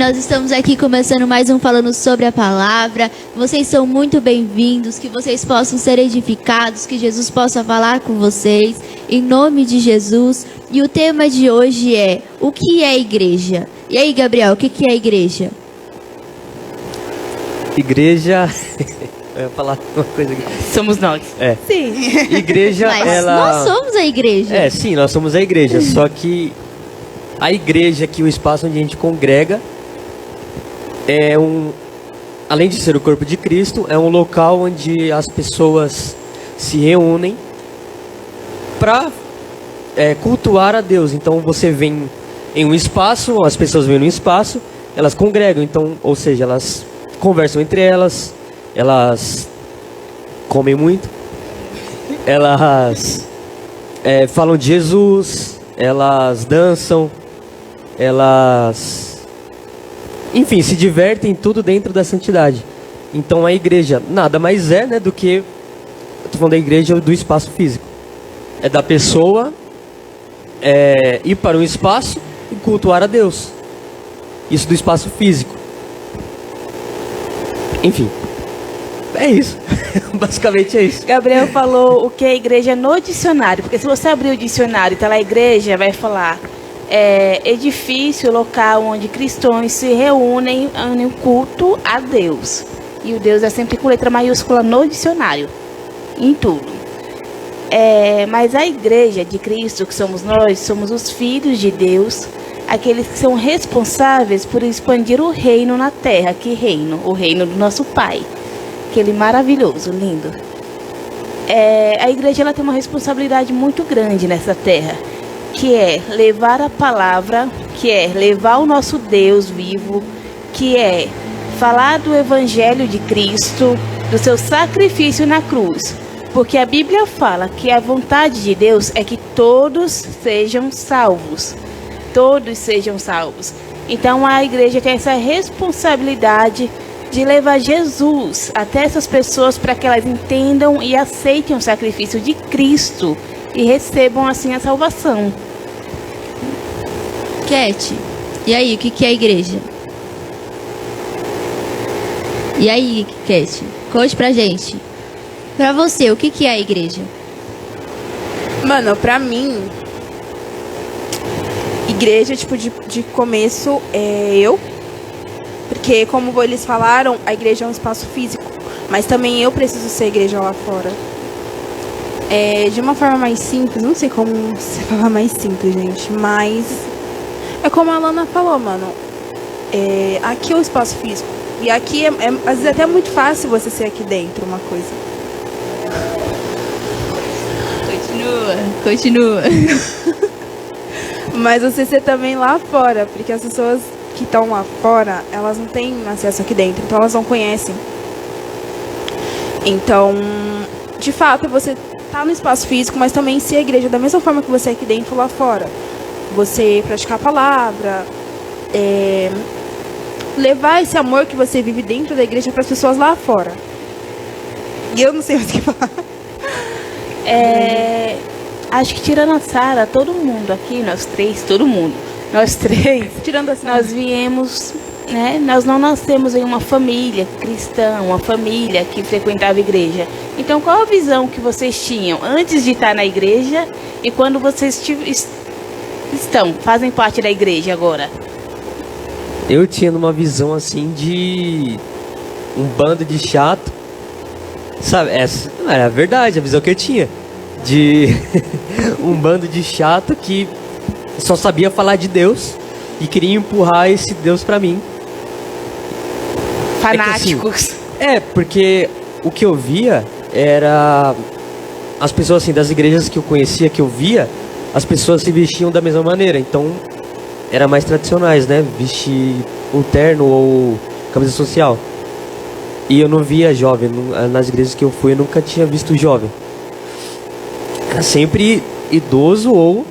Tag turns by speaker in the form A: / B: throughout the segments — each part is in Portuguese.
A: Nós estamos aqui começando mais um Falando sobre a Palavra. Vocês são muito bem-vindos, que vocês possam ser edificados, que Jesus possa falar com vocês, em nome de Jesus. E o tema de hoje é: o que é igreja? E aí, Gabriel, o que é igreja?
B: Igreja... Eu ia falar uma coisa aqui.
C: Somos nós.
B: É.
A: Sim.
B: Igreja,
A: Mas
B: ela...
A: nós somos a igreja.
B: É, sim, nós somos a igreja. Só que a igreja aqui, o espaço onde a gente congrega, é além de ser o corpo de Cristo, é um local onde as pessoas se reúnem para cultuar a Deus. Então você vem em um espaço, as pessoas vêm num espaço, elas congregam, então, ou seja, elas conversam entre elas, elas comem muito, elas falam de Jesus, elas dançam, elas, enfim, se divertem, tudo dentro da santidade. Então a igreja nada mais é, né, do que, eu tô falando da igreja do espaço físico. É da pessoa ir para um espaço e cultuar a Deus. Isso do espaço físico. Enfim, é isso. Basicamente é isso.
C: Gabriel falou o que é igreja no dicionário. Porque se você abrir o dicionário e tá lá igreja, vai falar edifício, local onde cristãos se reúnem em um culto a Deus. E o Deus é sempre com letra maiúscula no dicionário. Em tudo. Mas a igreja de Cristo, que somos nós, somos os filhos de Deus, aqueles que são responsáveis por expandir o reino na terra. Que reino? O reino do nosso Pai. Aquele maravilhoso, lindo. A igreja ela tem uma responsabilidade muito grande nessa terra, que é levar a palavra, que é levar o nosso Deus vivo, que é falar do evangelho de Cristo, do seu sacrifício na cruz. Porque a Bíblia fala que a vontade de Deus é que todos sejam salvos. Todos sejam salvos. Então a igreja tem essa responsabilidade de levar Jesus até essas pessoas para que elas entendam e aceitem o sacrifício de Cristo e recebam assim a salvação.
A: Cat, e aí, o que é a igreja? E aí, Cat, conte pra gente. Pra você, o que é a igreja?
D: Mano, pra mim, igreja, tipo, de começo é eu. Porque, como eles falaram, a igreja é um espaço físico. Mas também eu preciso ser igreja lá fora. De uma forma mais simples, não sei como se falar mais simples, gente. Mas é como a Alana falou, mano. Aqui é o espaço físico. E aqui, às vezes, até muito fácil você ser aqui dentro, uma coisa.
A: Continua.
D: Mas você ser também lá fora, porque as pessoas que estão lá fora, elas não têm acesso aqui dentro, então elas não conhecem. Então, de fato, você tá no espaço físico, mas também ser a igreja da mesma forma que você é aqui dentro, lá fora. Você praticar a palavra, levar esse amor que você vive dentro da igreja para as pessoas lá fora. E eu não sei mais o que falar.
C: Acho que tirando a Sara, todo mundo aqui, nós três,
D: Tirando assim,
C: nós viemos, né? Nós não nascemos em uma família cristã, uma família que frequentava a igreja. Então, qual a visão que vocês tinham antes de estar na igreja e quando vocês fazem parte da igreja agora?
B: Eu tinha uma visão assim de um bando de chato. Sabe, essa era a verdade, a visão que eu tinha. De um bando de chato que só sabia falar de Deus e queria empurrar esse Deus pra mim.
C: Fanáticos.
B: Porque o que eu via era as pessoas assim das igrejas que eu conhecia, que eu via, as pessoas se vestiam da mesma maneira. Então, era mais tradicionais, né? Vestir um terno ou camisa social. E eu não via jovem. Nas igrejas que eu fui, eu nunca tinha visto jovem. Era sempre idoso ou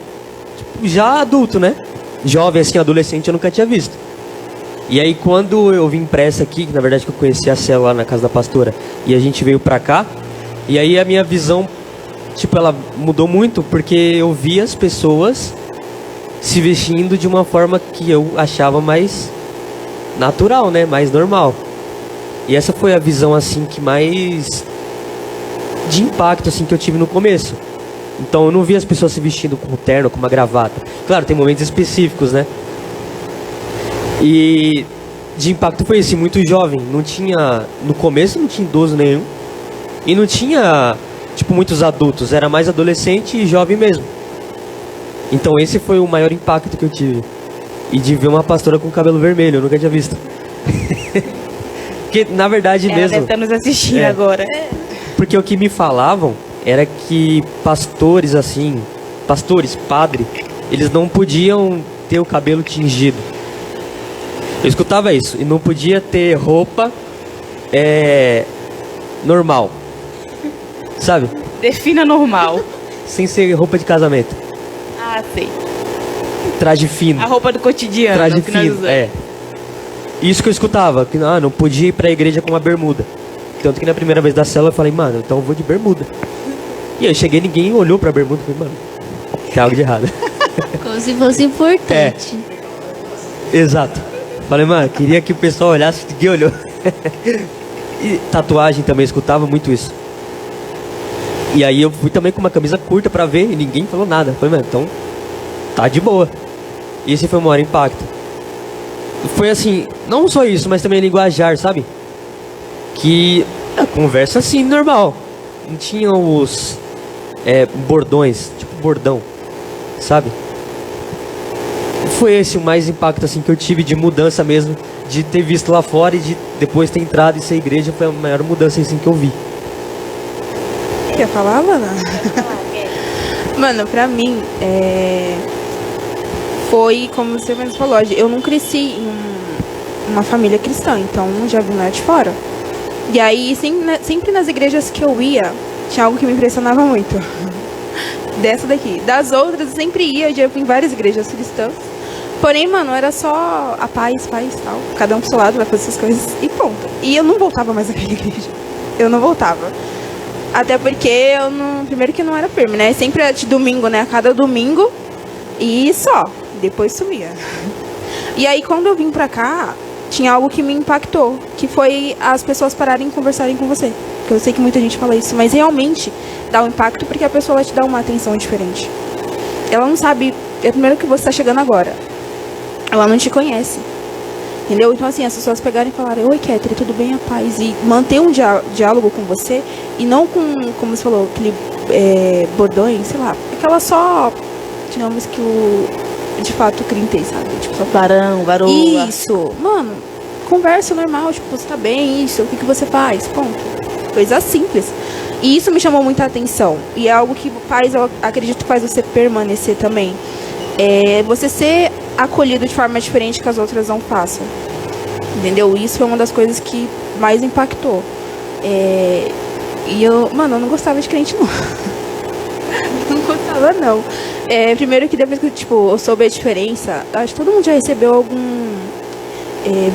B: tipo, já adulto, né? Jovem, assim, adolescente, eu nunca tinha visto. E aí, quando eu vim pra essa aqui, que na verdade que eu conheci a célula lá na casa da pastora, e a gente veio pra cá, e aí a minha visão, tipo, ela mudou muito, porque eu via as pessoas se vestindo de uma forma que eu achava mais natural, né? Mais normal. E essa foi a visão, assim, que mais de impacto, assim, que eu tive no começo. Então eu não vi as pessoas se vestindo com um terno, com uma gravata. Claro, tem momentos específicos, né? E de impacto foi esse, muito jovem. Não tinha, no começo não tinha idoso nenhum. E não tinha, tipo, muitos adultos. Era mais adolescente e jovem mesmo. Então esse foi o maior impacto que eu tive. E de ver uma pastora com cabelo vermelho, eu nunca tinha visto. Porque, na verdade,
C: Ela
B: mesmo...
C: deve estar nos assistindo
B: É.
C: agora.
B: Porque o que me falavam era que pastores, assim... Pastores, padre, eles não podiam ter o cabelo tingido. Eu escutava isso. E não podia ter roupa normal. Sabe?
C: Defina normal.
B: Sem ser roupa de casamento.
C: Ah, sei.
B: Traje fino.
C: A roupa do cotidiano.
B: Traje
C: no final
B: fino,
C: dos anos.
B: é. Isso que eu escutava, que não podia ir pra igreja com uma bermuda. Tanto que na primeira vez da célula eu falei, mano, então eu vou de bermuda. E aí cheguei, ninguém olhou pra bermuda, falei, mano, tem algo de errado.
A: Como se fosse importante.
B: Exato. Falei, mano, queria que o pessoal olhasse, ninguém olhou. E tatuagem também, escutava muito isso. E aí eu fui também com uma camisa curta pra ver e ninguém falou nada. Falei, mano, então tá de boa. E esse foi o maior impacto. Foi assim, não só isso, mas também linguajar, sabe? Que a conversa assim, normal. Não tinha os bordões, tipo bordão, sabe? Foi esse o mais impacto assim que eu tive de mudança mesmo, de ter visto lá fora e de depois ter entrado e ser igreja, foi a maior mudança assim que eu vi.
D: Quer falar, mano? Mano, pra mim, foi como você mesmo falou, eu não cresci em uma família cristã, então já vim lá de fora. E aí, sempre nas igrejas que eu ia, tinha algo que me impressionava muito. Dessa daqui. Das outras, eu sempre ia, eu já fui em várias igrejas cristãs. Porém, mano, era só a paz e tal. Cada um pro seu lado vai fazer essas coisas e ponto. E eu não voltava mais naquela igreja. Eu não voltava. Até porque eu não... Primeiro que não era firme, né? Sempre era de domingo, né? A cada domingo. E só. Depois sumia. E aí, quando eu vim pra cá, tinha algo que me impactou. Que foi as pessoas pararem e conversarem com você. Porque eu sei que muita gente fala isso. Mas realmente dá um impacto porque a pessoa vai te dar uma atenção diferente. Ela não sabe... É primeiro que você tá chegando agora. Ela não te conhece. Entendeu? Então, assim, as pessoas pegarem e falarem, oi, Ketri, tudo bem, a paz? E manter um diálogo com você e não com, como você falou, aquele bordões, sei lá. Aquela só, digamos que de fato, crentei, sabe? Tipo, só
C: Barão, varoa.
D: isso. Mano, conversa normal, tipo, você tá bem, isso, o que você faz? Ponto. Coisa simples. E isso me chamou muita atenção. E é algo que faz, eu acredito que faz você permanecer também. Você ser acolhido de forma diferente que as outras não façam. Entendeu? Isso foi uma das coisas que mais impactou. E eu não gostava de crente, não. Não gostava, não. Primeiro que depois que eu soube a diferença, acho que todo mundo já recebeu algum...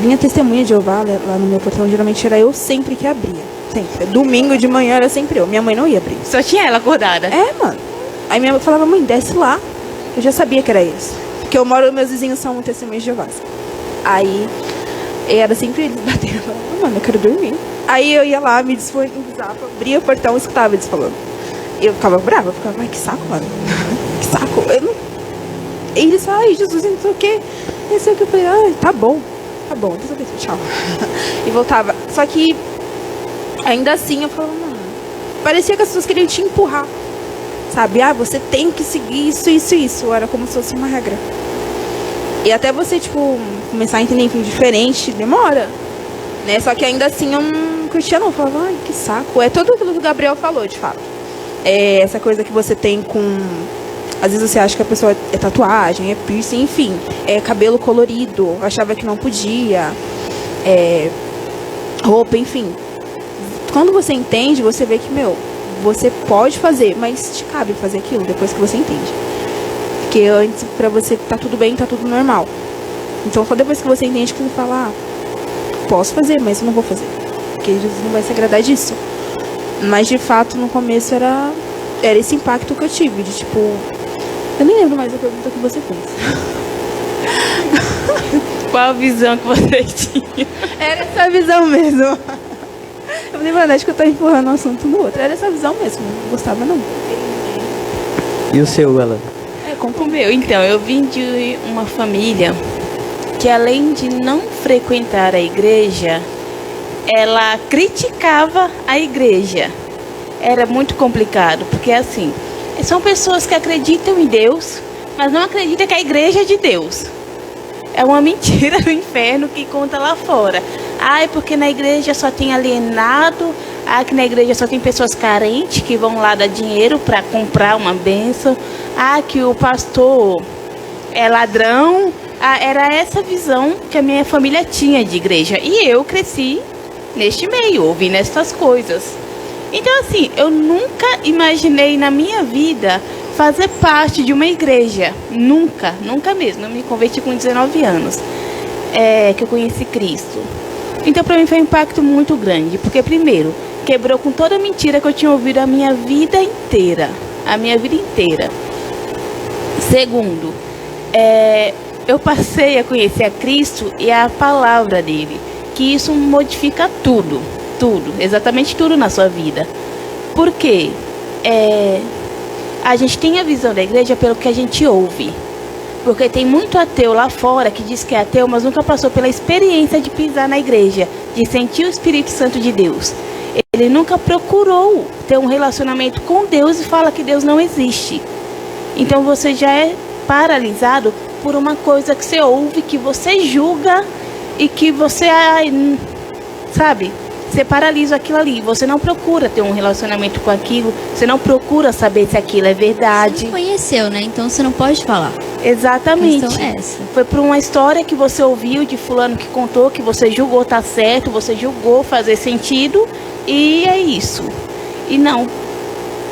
D: vinha testemunha de Jeová lá no meu portão, geralmente era eu sempre que abria. Sempre. Domingo de manhã era sempre eu. Minha mãe não ia abrir.
C: Só tinha ela acordada.
D: Mano. Aí minha mãe falava, mãe, desce lá. Eu já sabia que era eles. Porque meus vizinhos são testemunhas de Jeová. Aí, era sempre eles batendo. Eu falava, mano, eu quero dormir. Aí eu ia lá, me disponibilizava, abria o portão e escutava eles falando. Eu ficava brava, eu ficava, ai, que saco, mano. Que saco. E eles falavam, ai, Jesus, não sei o quê. Não sei o que. Eu falei, ai, tá bom, Deus abençoe, tchau. E voltava. Só que, ainda assim, eu falava, mano, parecia que as pessoas queriam te empurrar. Sabe? Você tem que seguir isso. Era como se fosse uma regra. E até você, começar a entender, enfim, diferente, demora. Né? Só que ainda assim eu não curtia, não. Eu falava, ai, que saco. É tudo aquilo que o Gabriel falou, de fato. Essa coisa que você tem com... Às vezes você acha que a pessoa é tatuagem, é piercing, enfim. Cabelo colorido, achava que não podia. Roupa, enfim. Quando você entende, você vê que, você pode fazer, mas te cabe fazer aquilo depois que você entende. Porque antes, pra você, tá tudo bem, tá tudo normal. Então, só depois que você entende que você fala, posso fazer, mas eu não vou fazer. Porque Jesus não vai se agradar disso. Mas, de fato, no começo era esse impacto que eu tive. De, eu nem lembro mais da pergunta que você fez.
C: Qual a visão que você tinha?
D: Era essa visão mesmo. Eu falei, mano, acho que eu tô empurrando um assunto no outro. Era essa visão mesmo, não gostava não.
B: E o seu, Alan?
C: O meu, então, eu vim de uma família que, além de não frequentar a igreja, ela criticava a igreja. Era muito complicado, porque assim, são pessoas que acreditam em Deus, mas não acreditam que a igreja é de Deus. É uma mentira do inferno que conta lá fora. É porque na igreja só tem alienado, que na igreja só tem pessoas carentes que vão lá dar dinheiro para comprar uma bênção. Que o pastor é ladrão. Era essa visão que a minha família tinha de igreja. E eu cresci neste meio, ouvindo essas coisas. Então, assim, eu nunca imaginei na minha vida fazer parte de uma igreja. Nunca, nunca mesmo. Eu me converti com 19 anos, que eu conheci Cristo. Então, para mim foi um impacto muito grande. Porque, primeiro, quebrou com toda a mentira que eu tinha ouvido a minha vida inteira. A minha vida inteira. Segundo, eu passei a conhecer a Cristo e a palavra dele. Que isso modifica tudo. Tudo, exatamente tudo na sua vida. Por quê? A gente tem a visão da igreja pelo que a gente ouve. Porque tem muito ateu lá fora que diz que é ateu, mas nunca passou pela experiência de pisar na igreja, de sentir o Espírito Santo de Deus. Ele nunca procurou ter um relacionamento com Deus e fala que Deus não existe. Então você já é paralisado por uma coisa que você ouve, que você julga e que você, sabe? Você paralisa aquilo ali. Você não procura ter um relacionamento com aquilo. Você não procura saber se aquilo é verdade.
A: Você não conheceu, né? Então você não pode falar.
C: Exatamente.
A: A questão é essa.
C: Foi por uma história que você ouviu de fulano que contou, que você julgou tá certo, você julgou fazer sentido, e é isso. E não.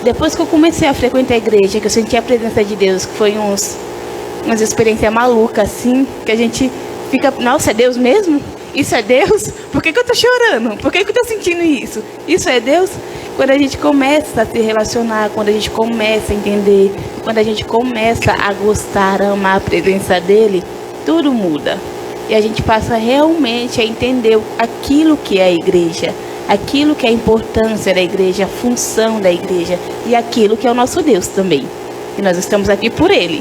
C: Depois que eu comecei a frequentar a igreja, que eu senti a presença de Deus, que foi umas experiências malucas, assim, que a gente fica, nossa, é Deus mesmo? Isso é Deus? Por que eu tô chorando? Por que eu tô sentindo isso? Isso é Deus? Quando a gente começa a se relacionar, quando a gente começa a entender, quando a gente começa a gostar, a amar a presença dele, tudo muda. E a gente passa realmente a entender aquilo que é a igreja, aquilo que é a importância da igreja, a função da igreja e aquilo que é o nosso Deus também. E nós estamos aqui por ele.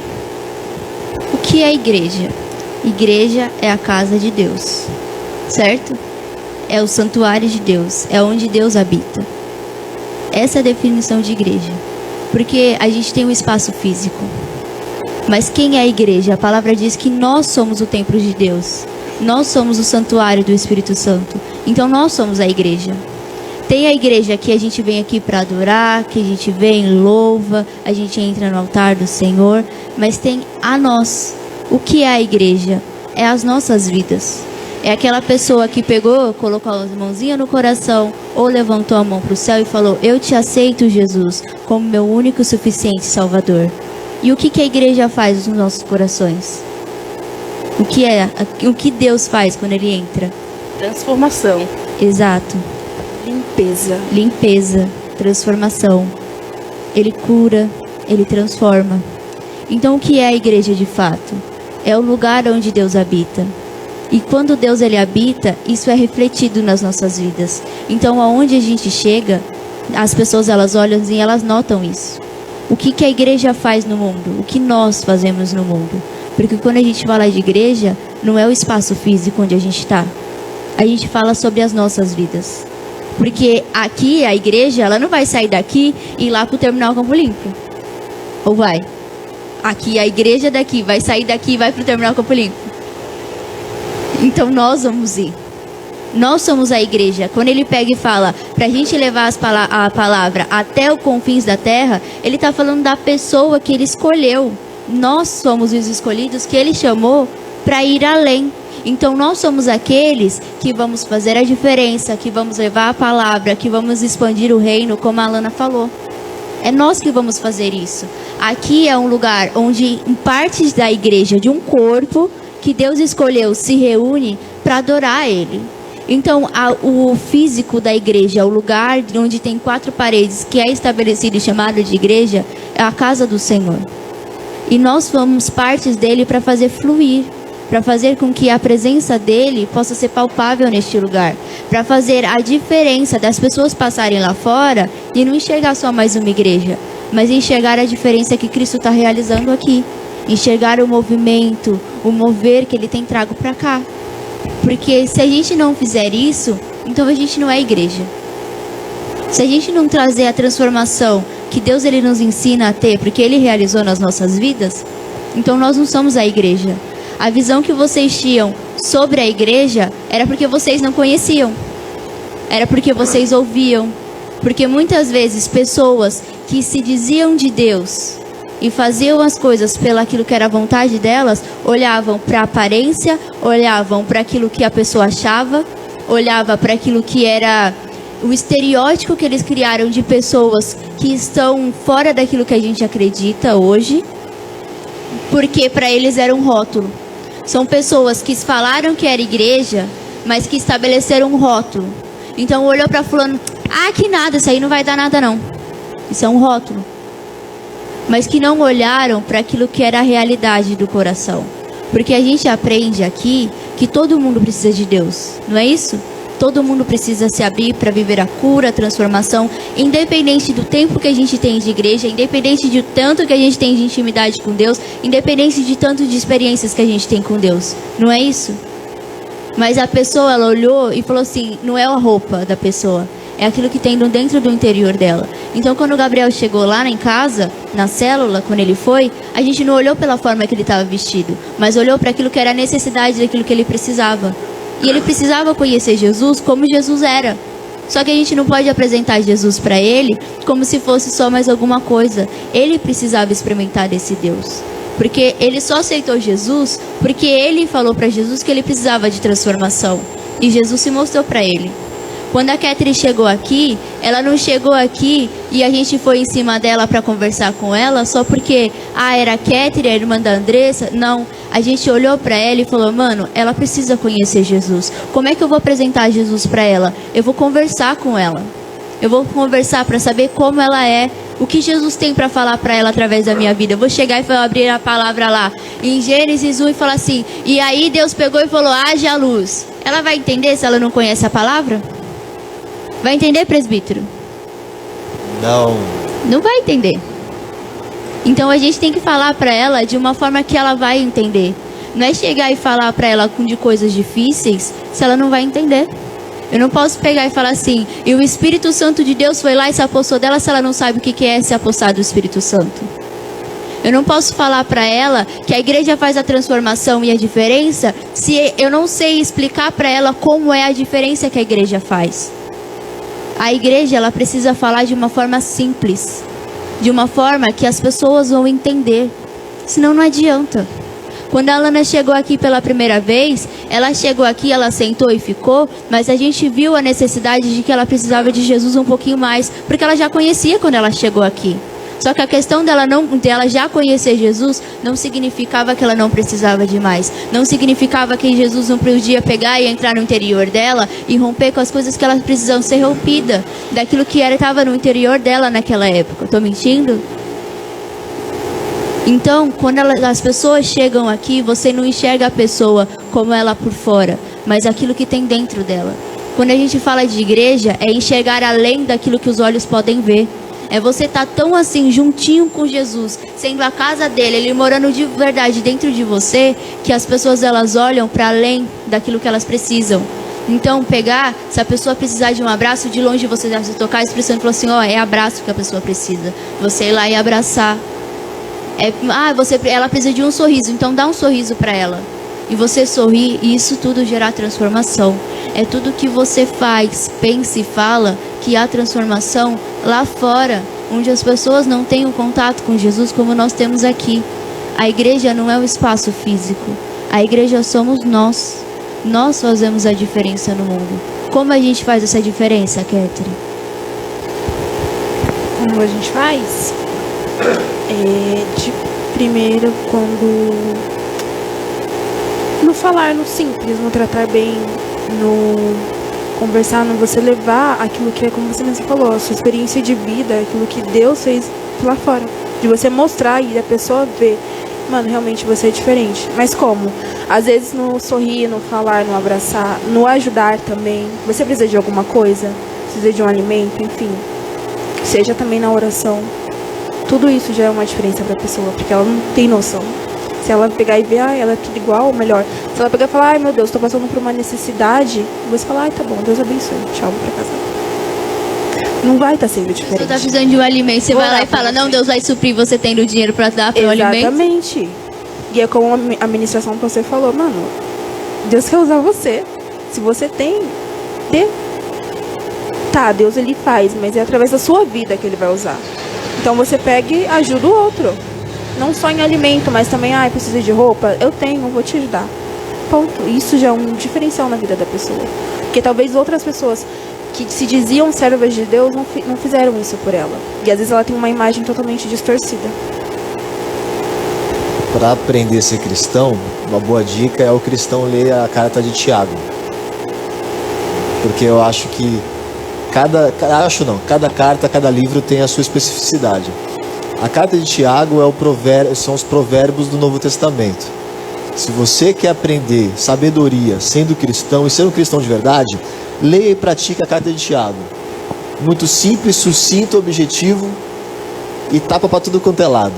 A: O que é a igreja? Igreja é a casa de Deus, certo? É o santuário de Deus, é onde Deus habita. Essa é a definição de igreja. Porque a gente tem um espaço físico. Mas quem é a igreja? A palavra diz que nós somos o templo de Deus. Nós somos o santuário do Espírito Santo. Então nós somos a igreja. Tem a igreja que a gente vem aqui para adorar, que a gente vem, louva, a gente entra no altar do Senhor. Mas tem a nós. O que é a igreja? É as nossas vidas. É aquela pessoa que pegou, colocou as mãozinhas no coração ou levantou a mão para o céu e falou: eu te aceito, Jesus, como meu único e suficiente Salvador. E o que a igreja faz nos nossos corações? O que Deus faz quando Ele entra?
C: Transformação.
A: Exato. Limpeza, transformação. Ele cura, Ele transforma. Então o que é a igreja de fato? É o lugar onde Deus habita. E quando Deus ele habita, isso é refletido nas nossas vidas. Então aonde a gente chega, as pessoas elas olham e elas notam isso. O que a igreja faz no mundo? O que nós fazemos no mundo? Porque quando a gente fala de igreja, não é o espaço físico onde a gente está. A gente fala sobre as nossas vidas. Porque aqui, a igreja, ela não vai sair daqui e ir lá para o terminal Campo Limpo. Ou vai? Aqui, a igreja daqui, vai sair daqui e vai para o terminal Campo Limpo. Então nós vamos ir. Nós somos a igreja. Quando ele pega e fala para a gente levar a palavra até os confins da terra, ele está falando da pessoa que ele escolheu. Nós somos os escolhidos que ele chamou para ir além. Então nós somos aqueles que vamos fazer a diferença, que vamos levar a palavra, que vamos expandir o reino, como a Alana falou. É nós que vamos fazer isso. Aqui é um lugar onde partes da igreja, de um corpo que Deus escolheu, se reúne para adorar Ele. Então, o físico da igreja, o lugar onde tem 4 paredes, que é estabelecido e chamado de igreja, é a casa do Senhor. E nós somos partes dele para fazer fluir. para fazer com que a presença dele possa ser palpável neste lugar, para fazer a diferença das pessoas passarem lá fora e não enxergar só mais uma igreja, mas enxergar a diferença que Cristo está realizando aqui, enxergar o movimento, o mover que ele tem trago para cá. Porque se a gente não fizer isso, então a gente não é igreja. Se a gente não trazer a transformação que Deus ele nos ensina a ter, porque ele realizou nas nossas vidas, então nós não somos a igreja. A visão que vocês tinham sobre a igreja era porque vocês não conheciam. Era porque vocês ouviam. Porque muitas vezes pessoas que se diziam de Deus e faziam as coisas pelo aquilo que era a vontade delas, olhavam para a aparência, olhavam para aquilo que a pessoa achava, olhava para aquilo que era o estereótipo que eles criaram de pessoas que estão fora daquilo que a gente acredita hoje, porque para eles era um rótulo. São pessoas que falaram que era igreja, mas que estabeleceram um rótulo. Então olhou para fulano, que nada, isso aí não vai dar nada não. Isso é um rótulo. Mas que não olharam para aquilo que era a realidade do coração. Porque a gente aprende aqui que todo mundo precisa de Deus, não é isso? Todo mundo precisa se abrir para viver a cura, a transformação, independente do tempo que a gente tem de igreja, independente de tanto que a gente tem de intimidade com Deus, independente de tanto de experiências que a gente tem com Deus, não é isso? Mas a pessoa, ela olhou e falou assim, não é a roupa da pessoa, é aquilo que tem dentro do interior dela. Então quando o Gabriel chegou lá em casa, na célula, quando ele foi, a gente não olhou pela forma que ele estava vestido, mas olhou para aquilo que era a necessidade daquilo que ele precisava. E ele precisava conhecer Jesus como Jesus era. Só que a gente não pode apresentar Jesus para ele como se fosse só mais alguma coisa. Ele precisava experimentar desse Deus. Porque ele só aceitou Jesus porque ele falou para Jesus que ele precisava de transformação. E Jesus se mostrou para ele. Quando a Catherine chegou aqui, ela não chegou aqui e a gente foi em cima dela para conversar com ela só porque, era a Catherine, a irmã da Andressa. Não, a gente olhou para ela e falou, mano, ela precisa conhecer Jesus. Como é que eu vou apresentar Jesus para ela? Eu vou conversar com ela. Eu vou conversar para saber como ela é, o que Jesus tem para falar para ela através da minha vida. Eu vou chegar e abrir a palavra lá, em Gênesis 1 e falar assim, e aí Deus pegou e falou, haja luz. Ela vai entender se ela não conhece a palavra? Vai entender, presbítero?
E: Não.
A: Não vai entender. Então a gente tem que falar para ela de uma forma que ela vai entender. Não é chegar e falar para ela de coisas difíceis se ela não vai entender. Eu não posso pegar e falar assim, e o Espírito Santo de Deus foi lá e se apossou dela se ela não sabe o que é se apossar do Espírito Santo. Eu não posso falar para ela que a igreja faz a transformação e a diferença se eu não sei explicar para ela como é a diferença que a igreja faz. A igreja, ela precisa falar de uma forma simples, de uma forma que as pessoas vão entender, senão não adianta. Quando a Alana chegou aqui pela primeira vez, ela chegou aqui, ela sentou e ficou, mas a gente viu a necessidade de que ela precisava de Jesus um pouquinho mais, porque ela já conhecia quando ela chegou aqui. Só que a questão dela já conhecer Jesus não significava que ela não precisava de mais. Não significava que Jesus não podia pegar e entrar no interior dela e romper com as coisas que elas precisam ser rompidas. Daquilo que estava no interior dela naquela época. Estou mentindo? Então, quando as pessoas chegam aqui, você não enxerga a pessoa como ela por fora, mas aquilo que tem dentro dela. Quando a gente fala de igreja, é enxergar além daquilo que os olhos podem ver. É você estar tão assim, juntinho com Jesus, sendo a casa dele, ele morando de verdade dentro de você, que as pessoas elas olham para além daquilo que elas precisam. Então, se a pessoa precisar de um abraço, de longe você já se tocar a expressão e falar assim, é abraço que a pessoa precisa. Você ir lá e abraçar. Ela precisa de um sorriso, então dá um sorriso para ela. E você sorrir, e isso tudo gerar transformação. É tudo que você faz, pensa e fala que há transformação lá fora, onde as pessoas não têm um contato com Jesus como nós temos aqui. A igreja não é um espaço físico. A igreja somos nós. Nós fazemos a diferença no mundo. Como a gente faz essa diferença, Catherine?
D: Como a gente faz? Primeiro, no falar, no simples, no tratar bem, no conversar, no você levar aquilo que é, como você mesmo falou, a sua experiência de vida, aquilo que Deus fez lá fora. De você mostrar e a pessoa ver. mano, realmente você é diferente. Mas como? Às vezes no sorrir, no falar, no abraçar, no ajudar também. Você precisa de alguma coisa? Precisa de um alimento, enfim. Seja também na oração. Tudo isso já é uma diferença pra pessoa, porque ela não tem noção. Se ela pegar e ver, ela é tudo igual, ou melhor, se ela pegar e falar, ai meu Deus, tô passando por uma necessidade, você fala, ai tá bom, Deus abençoe, tchau, vou pra casa. Não vai estar sendo diferente.
A: Você tá precisando de um alimento, você vai lá e fala, não, Deus vai suprir você tendo dinheiro pra dar pro alimento.
D: Exatamente. E é como a ministração que você falou, mano, Deus quer usar você. Se você tem, dê. Tá, Deus ele faz, mas é através da sua vida que ele vai usar. Então você pega e ajuda o outro. Não só em alimento, mas também, precisa de roupa? Eu tenho, vou te ajudar. Ponto. Isso já é um diferencial na vida da pessoa. Porque talvez outras pessoas que se diziam servas de Deus não fizeram isso por ela. E às vezes ela tem uma imagem totalmente distorcida.
E: Para aprender a ser cristão, uma boa dica é o cristão ler a carta de Tiago. Porque eu acho que cada carta, cada livro tem a sua especificidade. A carta de Tiago são os provérbios do Novo Testamento. Se você quer aprender sabedoria sendo cristão e ser um cristão de verdade, leia e pratique a carta de Tiago. Muito simples, sucinto, objetivo e tapa para tudo quanto é lado.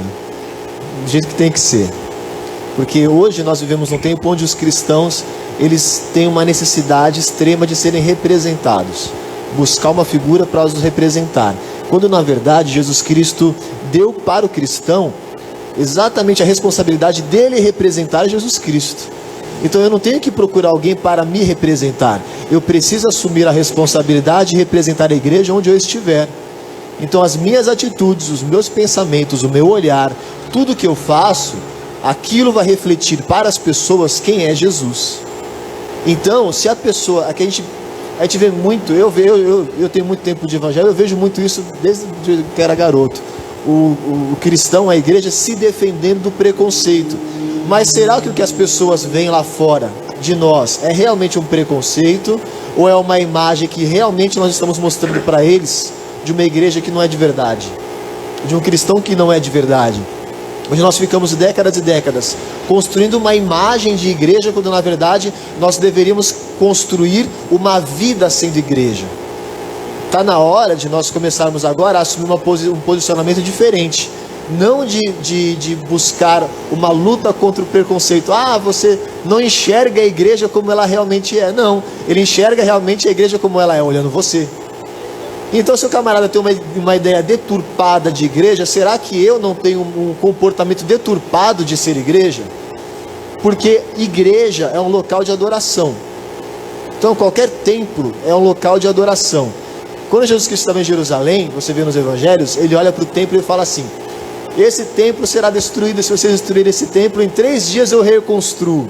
E: Do jeito que tem que ser. Porque hoje nós vivemos num tempo onde os cristãos eles têm uma necessidade extrema de serem representados. Buscar uma figura para os representar. Quando na verdade Jesus Cristo deu para o cristão exatamente a responsabilidade dele representar Jesus Cristo. Então eu não tenho que procurar alguém para me representar. Eu preciso assumir a responsabilidade de representar a igreja onde eu estiver. Então as minhas atitudes, os meus pensamentos, o meu olhar, tudo que eu faço, aquilo vai refletir para as pessoas quem é Jesus. Então, se a pessoa, aqui a gente vê muito, eu tenho muito tempo de evangelho, eu vejo muito isso desde que era garoto. O cristão, a igreja se defendendo do preconceito. Mas será que o que as pessoas veem lá fora de nós é realmente um preconceito? Ou é uma imagem que realmente nós estamos mostrando para eles de uma igreja que não é de verdade? De um cristão que não é de verdade? Onde nós ficamos décadas e décadas construindo uma imagem de igreja, quando na verdade nós deveríamos construir uma vida sendo igreja. Está na hora de nós começarmos agora a assumir um posicionamento diferente. Não de buscar uma luta contra o preconceito. Você não enxerga a igreja como ela realmente é. Não, ele enxerga realmente a igreja como ela é, olhando você. Então se o camarada tem uma ideia deturpada de igreja, será que eu não tenho um comportamento deturpado de ser igreja? Porque igreja é um local de adoração. Então qualquer templo é um local de adoração. Quando Jesus Cristo estava em Jerusalém, você vê nos evangelhos, ele olha para o templo e fala assim: esse templo será destruído, se vocês destruírem esse templo, em 3 dias eu reconstruo.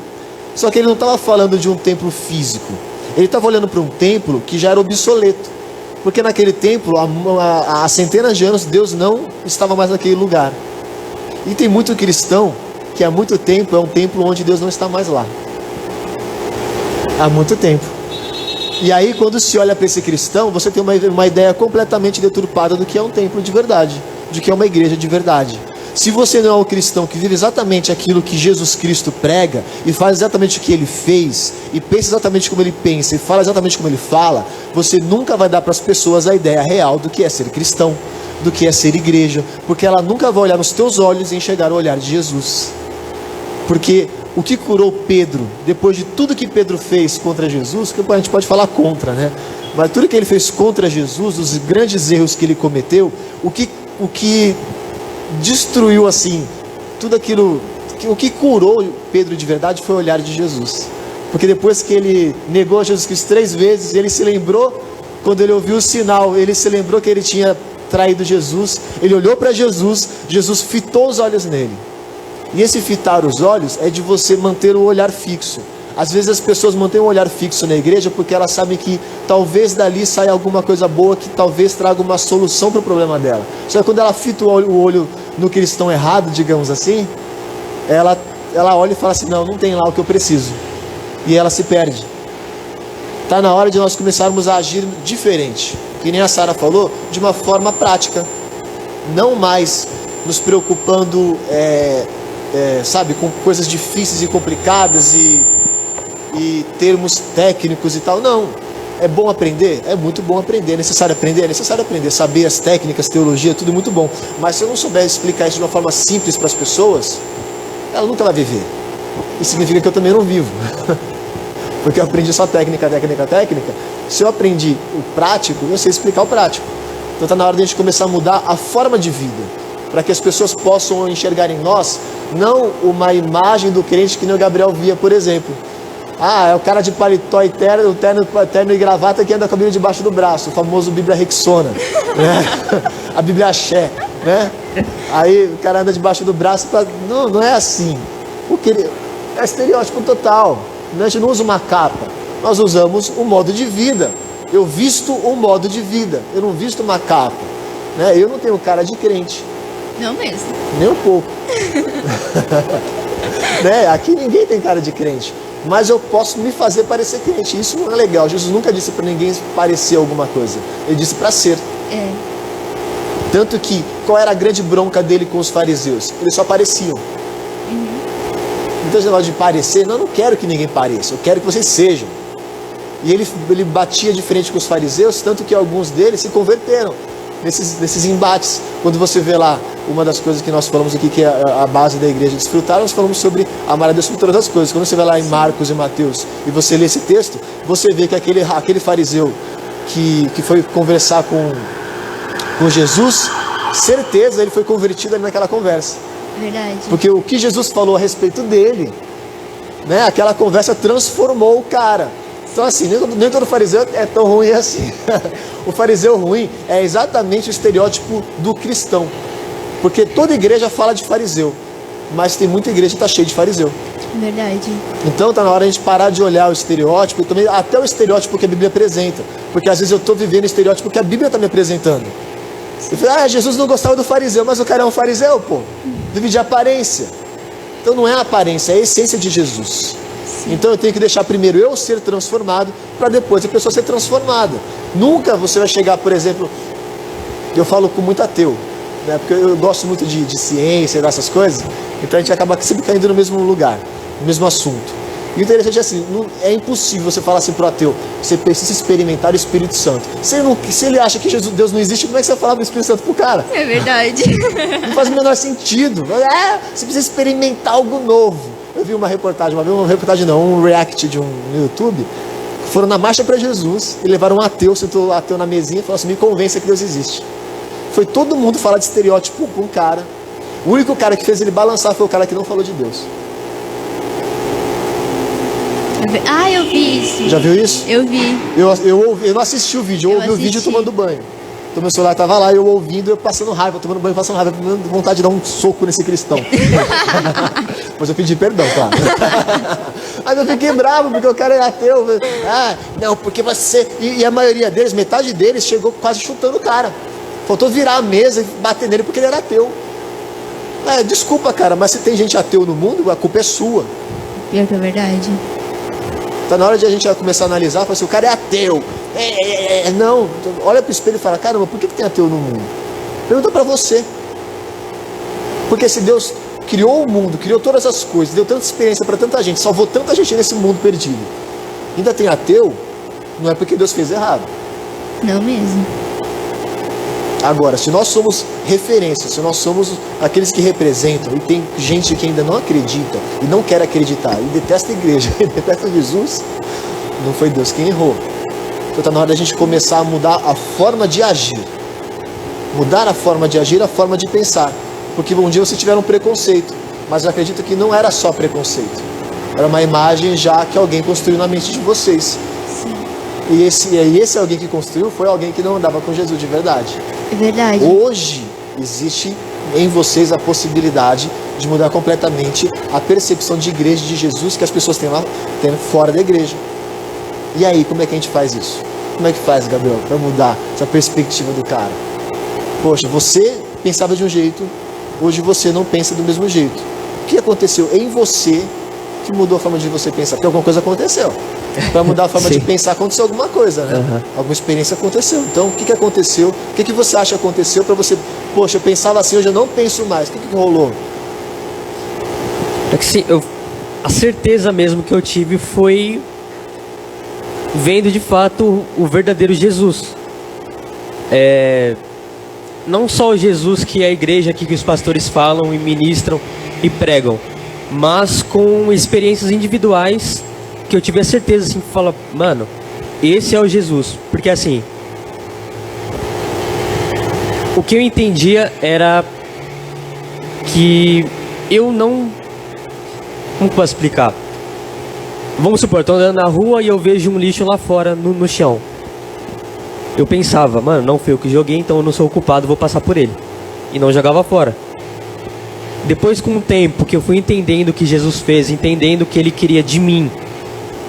E: Só que ele não estava falando de um templo físico. Ele estava olhando para um templo que já era obsoleto. Porque naquele templo, há centenas de anos, Deus não estava mais naquele lugar. E tem muito cristão que há muito tempo é um templo onde Deus não está mais lá. Há muito tempo. E aí quando se olha para esse cristão, você tem uma ideia completamente deturpada do que é um templo de verdade, de que é uma igreja de verdade. Se você não é um cristão que vive exatamente aquilo que Jesus Cristo prega, e faz exatamente o que ele fez, e pensa exatamente como ele pensa, e fala exatamente como ele fala, você nunca vai dar para as pessoas a ideia real do que é ser cristão, do que é ser igreja, porque ela nunca vai olhar nos teus olhos e enxergar o olhar de Jesus. Porque o que curou Pedro, depois de tudo que Pedro fez contra Jesus, que a gente pode falar contra, né? Mas tudo que ele fez contra Jesus, os grandes erros que ele cometeu, o que destruiu assim, tudo aquilo, o que curou Pedro de verdade foi o olhar de Jesus. Porque depois que ele negou a Jesus Cristo 3 vezes, ele se lembrou, quando ele ouviu o sinal, ele se lembrou que ele tinha traído Jesus, ele olhou para Jesus, Jesus fitou os olhos nele. E esse fitar os olhos é de você manter o olhar fixo. Às vezes as pessoas mantêm um olhar fixo na igreja porque elas sabem que talvez dali saia alguma coisa boa que talvez traga uma solução para o problema dela. Só que quando ela fita o olho no cristão errado, digamos assim, ela olha e fala assim: não tem lá o que eu preciso. E ela se perde. Está na hora de nós começarmos a agir diferente. Que nem a Sara falou, de uma forma prática. Não mais nos preocupando sabe, com coisas difíceis e complicadas e termos técnicos e tal. Não. É bom aprender? É muito bom aprender. É necessário aprender? É necessário aprender. Saber as técnicas, teologia, tudo muito bom. Mas se eu não souber explicar isso de uma forma simples para as pessoas, ela nunca vai viver. Isso significa que eu também não vivo. Porque eu aprendi só técnica. Se eu aprendi o prático, eu sei explicar o prático. Então está na hora de a gente começar a mudar a forma de vida, para que as pessoas possam enxergar em nós não uma imagem do crente que nem o Gabriel via, por exemplo. Ah, é o cara de paletó e terno e gravata que anda com a Bíblia debaixo do braço, o famoso Bíblia Rexona, né? A Bíblia Axé, né? Aí o cara anda debaixo do braço, não é assim. É estereótipo total. A gente não usa uma capa, nós usamos um modo de vida. Eu visto um modo de vida, eu não visto uma capa, né? Eu não tenho cara de crente.
A: Não mesmo.
E: Nem um pouco. Né? Aqui ninguém tem cara de crente. Mas eu posso me fazer parecer crente. Isso não é legal. Jesus nunca disse para ninguém parecer alguma coisa. Ele disse para ser.
A: É.
E: Tanto que, qual era a grande bronca dele com os fariseus? Eles só pareciam. Então esse negócio de parecer, não quero que ninguém pareça. Eu quero que vocês sejam. E ele batia de frente com os fariseus, tanto que alguns deles se converteram nesses embates. Quando você vê lá, uma das coisas que nós falamos aqui, que é a base da igreja desfrutar, nós falamos sobre amar a Deus sobre todas as coisas. Quando você vai lá em Marcos e Mateus e você lê esse texto, você vê que aquele fariseu que foi conversar com Jesus, certeza ele foi convertido ali naquela conversa.
A: Verdade.
E: Porque o que Jesus falou a respeito dele, né, aquela conversa transformou o cara. Então assim, nem todo fariseu é tão ruim assim. O fariseu ruim é exatamente o estereótipo do cristão. Porque toda igreja fala de fariseu, mas tem muita igreja que está cheia de fariseu.
A: Verdade.
E: Então está na hora de a gente parar de olhar o estereótipo, e também até o estereótipo que a Bíblia apresenta. Porque às vezes eu estou vivendo o estereótipo que a Bíblia está me apresentando. Eu falo, Jesus não gostava do fariseu, mas o cara é um fariseu, pô. Vive de aparência. Então não é a aparência, é a essência de Jesus. Então eu tenho que deixar primeiro eu ser transformado, para depois a pessoa ser transformada. Nunca você vai chegar, por exemplo, eu falo com muito ateu, né? Porque eu gosto muito de ciência e dessas coisas, então a gente acaba sempre caindo no mesmo lugar, no mesmo assunto. E o interessante é assim, é impossível você falar assim para o ateu, você precisa experimentar o Espírito Santo. Se ele acha que Deus não existe, como é que você vai falar do Espírito Santo pro cara?
A: É verdade.
E: Não faz o menor sentido. Você precisa experimentar algo novo. Eu vi uma reportagem, um react no YouTube, foram na Marcha para Jesus e levaram um ateu, sentou o ateu na mesinha e falou assim, me convença que Deus existe. Foi todo mundo falar de estereótipo com o cara. O único cara que fez ele balançar foi o cara que não falou de Deus.
A: Ah, eu vi isso.
E: Já viu isso?
A: Eu vi.
E: Eu não assisti o vídeo, eu ouvi o vídeo tomando banho. Então meu celular estava lá, eu ouvindo, eu passando raiva, tomando banho, passando raiva, com vontade de dar um soco nesse cristão. Mas eu pedi perdão, claro. Mas eu fiquei bravo, porque o cara é ateu. Não, porque você... E a maioria deles, metade deles, chegou quase chutando o cara. Faltou virar a mesa e bater nele porque ele era ateu. Desculpa, cara, mas se tem gente ateu no mundo, a culpa é sua.
A: Pior que é verdade.
E: Tá na hora de a gente começar a analisar, falar assim, o cara é ateu. Não, olha pro espelho e fala, caramba, por que tem ateu no mundo? Pergunta pra você. Porque se Deus criou o mundo, criou todas as coisas, deu tanta experiência para tanta gente, salvou tanta gente nesse mundo perdido, ainda tem ateu, não é porque Deus fez errado.
A: Não mesmo.
E: Agora, se nós somos referência, se nós somos aqueles que representam, e tem gente que ainda não acredita, e não quer acreditar, e detesta a igreja, e detesta Jesus, não foi Deus quem errou. Então está na hora da gente começar a mudar a forma de agir. Mudar a forma de agir, a forma de pensar. Porque um dia vocês tiveram um preconceito, mas eu acredito que não era só preconceito. Era uma imagem já que alguém construiu na mente de vocês.
A: Sim.
E: E esse alguém que construiu foi alguém que não andava com Jesus de verdade.
A: É verdade.
E: Hoje existe em vocês a possibilidade de mudar completamente a percepção de igreja de Jesus que as pessoas têm lá, têm fora da igreja. E aí, como é que a gente faz isso? Como é que faz, Gabriel, para mudar essa perspectiva do cara? Poxa, você pensava de um jeito, hoje você não pensa do mesmo jeito. O que aconteceu em você que mudou a forma de você pensar? Porque alguma coisa aconteceu. Para mudar a forma de pensar, aconteceu alguma coisa, né?
B: Uhum.
E: Alguma experiência aconteceu. Então, o que aconteceu? O que você acha que aconteceu para você... Poxa, eu pensava assim, hoje eu não penso mais. O que rolou?
B: É que sim, a certeza mesmo que eu tive foi vendo de fato o verdadeiro Jesus. Não só o Jesus que é a igreja aqui que os pastores falam e ministram e pregam, mas com experiências individuais que eu tive a certeza assim, que fala, mano, esse é o Jesus. Porque assim, o que eu entendia era que eu não... Como posso explicar? Vamos supor, eu tô andando na rua e eu vejo um lixo lá fora no chão. Eu pensava, mano, não fui eu que joguei, então eu não sou o culpado, vou passar por ele. E não jogava fora. Depois, com o tempo que eu fui entendendo o que Jesus fez, entendendo o que ele queria de mim,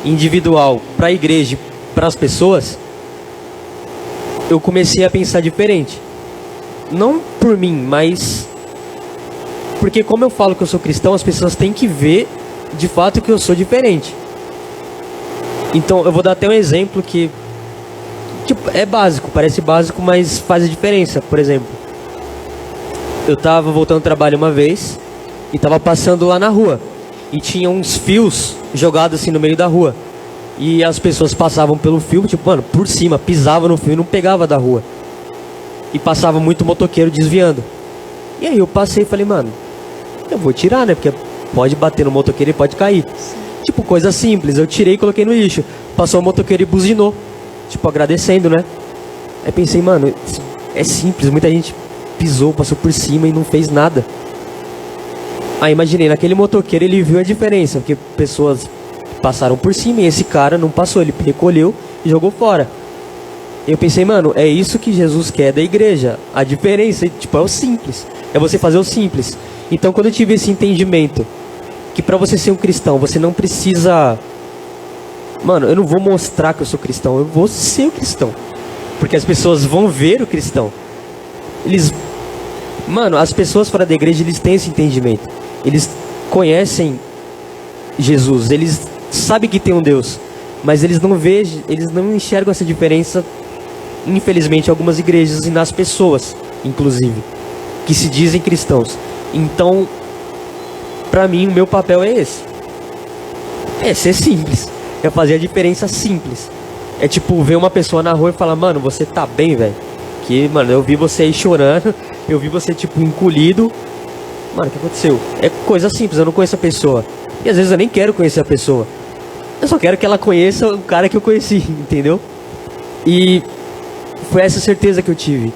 B: individual, para a igreja, para as pessoas, eu comecei a pensar diferente. Não por mim, mas porque como eu falo que eu sou cristão, as pessoas têm que ver de fato que eu sou diferente. Então eu vou dar até um exemplo que tipo, é básico, parece básico, mas faz a diferença. Por exemplo, eu tava voltando do trabalho uma vez e tava passando lá na rua e tinha uns fios jogados assim no meio da rua. E as pessoas passavam pelo fio, tipo, mano, por cima, pisava no fio e não pegava da rua. E passava muito motoqueiro desviando. E aí eu passei e falei, mano, eu vou tirar, né? Porque pode bater no motoqueiro e pode cair. Tipo, coisa simples, eu tirei e coloquei no lixo. Passou o motoqueiro e buzinou, tipo, agradecendo, né? Aí pensei, mano, é simples, muita gente pisou, passou por cima e não fez nada. Aí imaginei, naquele motoqueiro ele viu a diferença, porque pessoas passaram por cima e esse cara não passou, ele recolheu e jogou fora. Eu pensei, mano, é isso que Jesus quer da igreja. A diferença, tipo, é o simples. É você fazer o simples. Então, quando eu tive esse entendimento, que pra você ser um cristão, você não precisa... Mano, eu não vou mostrar que eu sou cristão, eu vou ser o cristão. Porque as pessoas vão ver o cristão. Mano, as pessoas fora da igreja, eles têm esse entendimento. Eles conhecem Jesus, eles sabem que tem um Deus. Mas eles não veem, eles não enxergam essa diferença, infelizmente, em algumas igrejas e nas pessoas, inclusive, que se dizem cristãos. Então, pra mim, o meu papel é esse. É ser simples. É fazer a diferença simples. É tipo, ver uma pessoa na rua e falar, mano, você tá bem, velho? Que, mano, eu vi você aí chorando, eu vi você, tipo, encolhido. Mano, o que aconteceu? É coisa simples, eu não conheço a pessoa. E às vezes eu nem quero conhecer a pessoa. Eu só quero que ela conheça o cara que eu conheci, entendeu? E foi essa certeza que eu tive.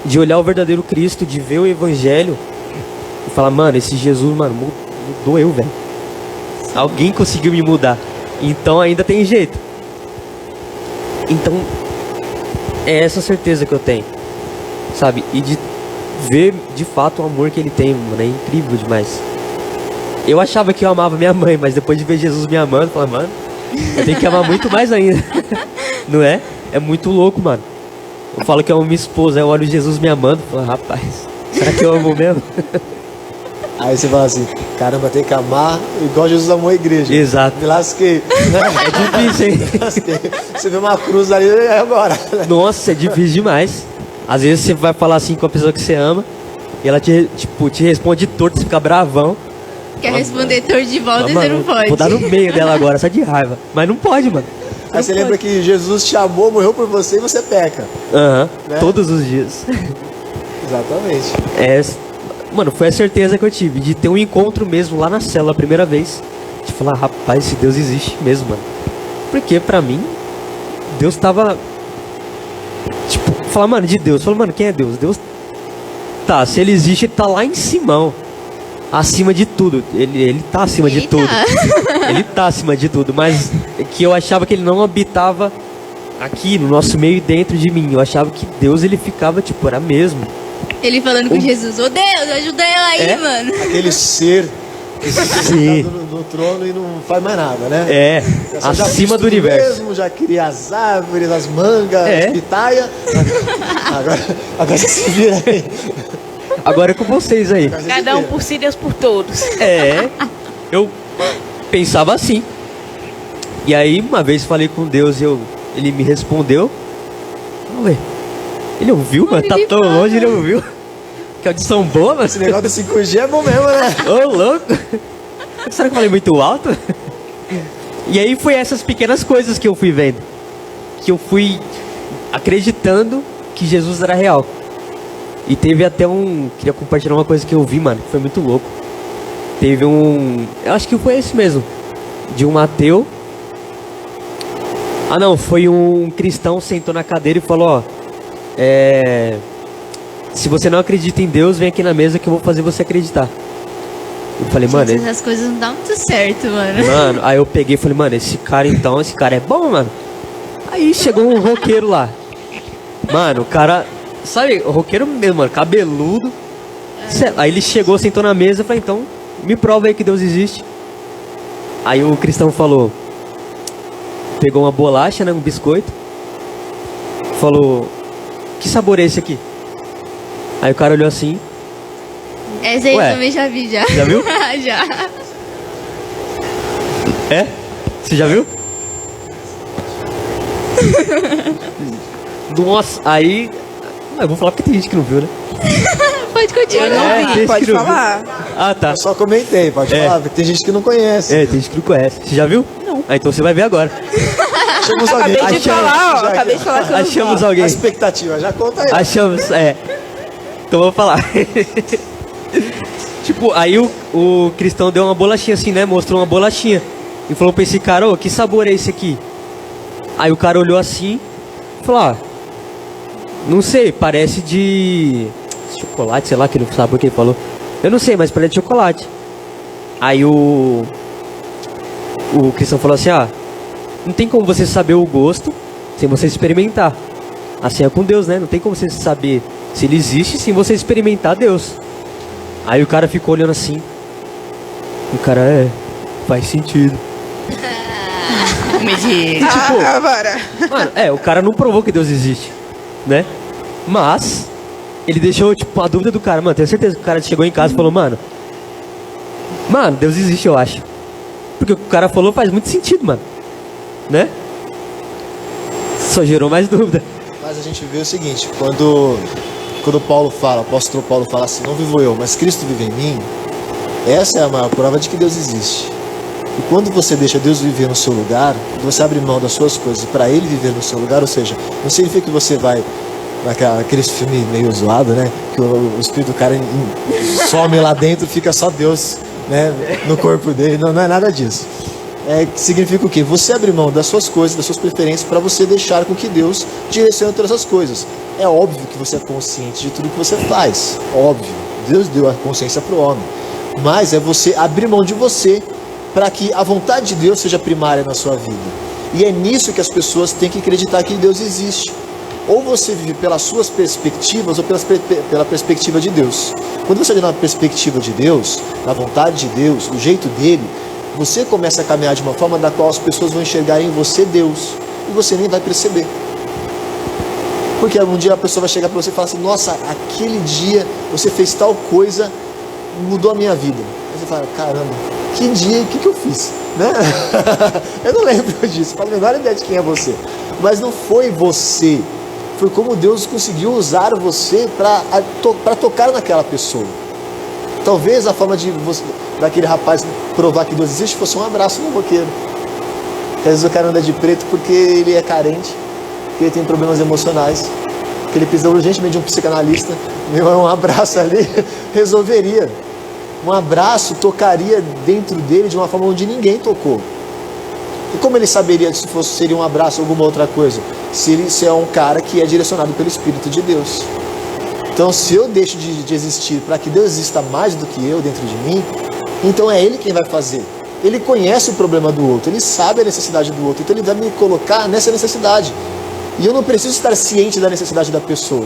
B: De olhar o verdadeiro Cristo, de ver o Evangelho e falar, mano, esse Jesus, mano, mudou eu, velho. Alguém conseguiu me mudar. Então ainda tem jeito. Então, é essa certeza que eu tenho, sabe? E de ver de fato o amor que ele tem, mano, é incrível demais. Eu achava que eu amava minha mãe, mas depois de ver Jesus me amando, eu falei, mano, eu tenho que amar muito mais ainda. Não é? É muito louco, mano. Eu falo que eu amo minha esposa, eu olho Jesus me amando, eu falo, rapaz, será que eu amo mesmo?
E: Aí você fala assim, caramba, tem que amar igual Jesus amou a igreja.
B: Exato.
E: Me lasquei.
B: É difícil, hein?
E: Me lasquei. Você vê uma cruz ali, é agora.
B: Nossa, é difícil demais. Às vezes você vai falar assim com a pessoa que você ama e ela te responde torto, você fica bravão.
A: Quer responder torto de volta e
B: Mano,
A: você não pode.
B: Vou dar no meio dela agora, só de raiva. Mas não pode, mano.
E: Aí você lembra que Jesus te amou, morreu por você e você peca.
B: Aham,
E: Né?
B: todos os dias.
E: Exatamente.
B: Mano, foi a certeza que eu tive de ter um encontro mesmo lá na célula a primeira vez. De falar, rapaz, esse Deus existe mesmo, mano. Porque pra mim, Deus tava... Tipo, falar, mano, de Deus. Falar, mano, quem é Deus? Deus... Tá, se ele existe, ele tá lá em Simão. Acima de tudo. Ele tá acima de tudo. Ele tá acima de tudo. Mas que eu achava que ele não habitava aqui, no nosso meio e dentro de mim. Eu achava que Deus, ele ficava, tipo, era mesmo.
A: Ele falando com Jesus, ô Deus, ajuda eu aí, mano.
E: Aquele ser que está
B: Sim.
E: no trono e não faz mais nada, né?
B: É,
E: Já
B: acima
E: fiz
B: do
E: tudo
B: universo.
E: Mesmo, já cria as árvores, as mangas, as pitaias. Agora você se vira aí.
B: Agora é com vocês aí.
C: Cada um por si, Deus por todos.
B: Eu pensava assim. E aí, uma vez falei com Deus e ele me respondeu. Ué, ele ouviu, mano? Tá tão longe, ele ouviu. Que audição boa, mano.
E: Esse negócio do 5G é bom mesmo, né?
B: Ô, louco. Será que eu falei muito alto? E aí foi essas pequenas coisas que eu fui vendo. Que eu fui acreditando que Jesus era real. E teve até queria compartilhar uma coisa que eu vi, mano, que foi muito louco. Teve eu acho que foi esse mesmo. De um ateu. Ah não, foi um cristão, sentou na cadeira e falou, ó. Se você não acredita em Deus, vem aqui na mesa que eu vou fazer você acreditar. Eu falei, mano...
A: Gente, essas coisas não dão muito certo, mano.
B: Mano, aí eu peguei e falei, mano, esse cara é bom, mano. Aí chegou um roqueiro lá. Mano, o cara... Sabe, o roqueiro mesmo, mano, cabeludo. Aí ele chegou, sentou na mesa e falei, então, me prova aí que Deus existe. Aí o cristão falou... Pegou uma bolacha, né, um biscoito. Falou, que sabor é esse aqui? Aí o cara olhou assim...
A: Essa aí eu
B: Ué,
A: também já vi, já.
B: já viu?
A: Já.
B: É? Você já viu? Nossa, aí... Eu vou falar porque tem gente que não viu, né?
A: Pode continuar.
D: Eu não
B: tem
D: vi,
B: gente
D: pode
B: que não viu.
D: falar.
B: Ah, tá.
E: Eu só comentei, pode falar, porque tem gente que não conhece.
B: É, tem gente que não conhece. Você já viu? Não. Ah, então você vai ver agora.
E: Achamos alguém.
D: Acabei de falar, ó.
E: Já-
D: Acabei de falar que eu não vi.
B: Achamos
E: A
B: alguém.
E: expectativa, já conta aí.
B: Achamos, Então vou falar. Tipo, aí o cristão deu uma bolachinha assim, né? Mostrou uma bolachinha. E falou pra esse cara, ô, que sabor é esse aqui? Aí o cara olhou assim e falou, ah, não sei, parece de chocolate, sei lá, que sabor que ele falou. Eu não sei, mas parece de chocolate. Aí o cristão falou assim, não tem como você saber o gosto sem você experimentar. Assim é com Deus, né? Não tem como você saber se ele existe sem você experimentar Deus. Aí o cara ficou olhando assim. O cara, faz sentido. Tipo,
D: Agora.
B: mano, o cara não provou que Deus existe, né? Mas ele deixou, tipo, a dúvida do cara, mano, tenho certeza que o cara chegou em casa e falou, mano, Deus existe, eu acho. Porque o que o cara falou faz muito sentido, mano. Né? Só gerou mais dúvida.
E: Mas a gente vê o seguinte, quando Paulo fala, o apóstolo Paulo fala assim, não vivo eu, mas Cristo vive em mim, essa é a maior prova de que Deus existe. E quando você deixa Deus viver no seu lugar, quando você abre mão das suas coisas para Ele viver no seu lugar, ou seja, não significa que você vai naquele filme meio zoado, né? Que o espírito do cara some lá dentro, fica só Deus, né, no corpo dele. Não é nada disso. Significa o quê? Você abrir mão das suas coisas, das suas preferências, para você deixar com que Deus direcione todas as coisas. É óbvio que você é consciente de tudo que você faz. Óbvio. Deus deu a consciência para o homem. Mas é você abrir mão de você para que a vontade de Deus seja primária na sua vida. E é nisso que as pessoas têm que acreditar que Deus existe. Ou você vive pelas suas perspectivas ou pela perspectiva de Deus. Quando você vive na perspectiva de Deus, na vontade de Deus, do jeito dele, você começa a caminhar de uma forma da qual as pessoas vão enxergar em você Deus. E você nem vai perceber. Porque um dia a pessoa vai chegar para você e falar assim, nossa, aquele dia você fez tal coisa, mudou a minha vida. Aí você fala, caramba, que dia, o que eu fiz? Né? Eu não lembro disso, não faço a menor ideia de quem é você. Mas não foi você, foi como Deus conseguiu usar você para tocar naquela pessoa. Talvez a forma daquele rapaz provar que Deus existe fosse um abraço no roqueiro. Às vezes o cara anda de preto porque ele é carente, porque ele tem problemas emocionais, porque ele precisa urgentemente de um psicanalista. Um abraço ali resolveria. Um abraço tocaria dentro dele de uma forma onde ninguém tocou. E como ele saberia se seria um abraço ou alguma outra coisa? Se é um cara que é direcionado pelo Espírito de Deus. Então, se eu deixo de existir para que Deus exista mais do que eu dentro de mim, então é Ele quem vai fazer. Ele conhece o problema do outro, Ele sabe a necessidade do outro, então Ele vai me colocar nessa necessidade. E eu não preciso estar ciente da necessidade da pessoa.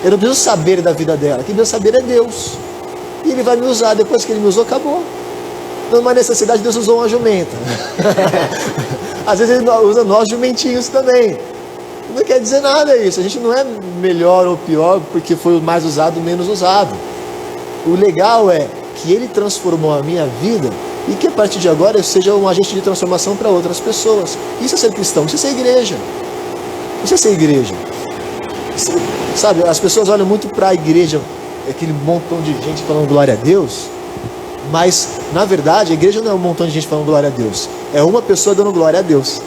E: Eu não preciso saber da vida dela. Quem deve saber é Deus. E Ele vai me usar. Depois que Ele me usou, acabou. Numa necessidade, Deus usou uma jumenta. Às vezes Ele usa nós jumentinhos também. Não quer dizer nada isso. A gente não é melhor ou pior porque foi o mais usado ou menos usado. O legal é que Ele transformou a minha vida e que a partir de agora eu seja um agente de transformação para outras pessoas. Isso é ser cristão, isso é ser igreja. Isso é ser igreja. Sabe, as pessoas olham muito para a igreja, aquele montão de gente falando glória a Deus, Mas, na verdade, a igreja não é um montão de gente falando glória a Deus. É uma pessoa dando glória a Deus.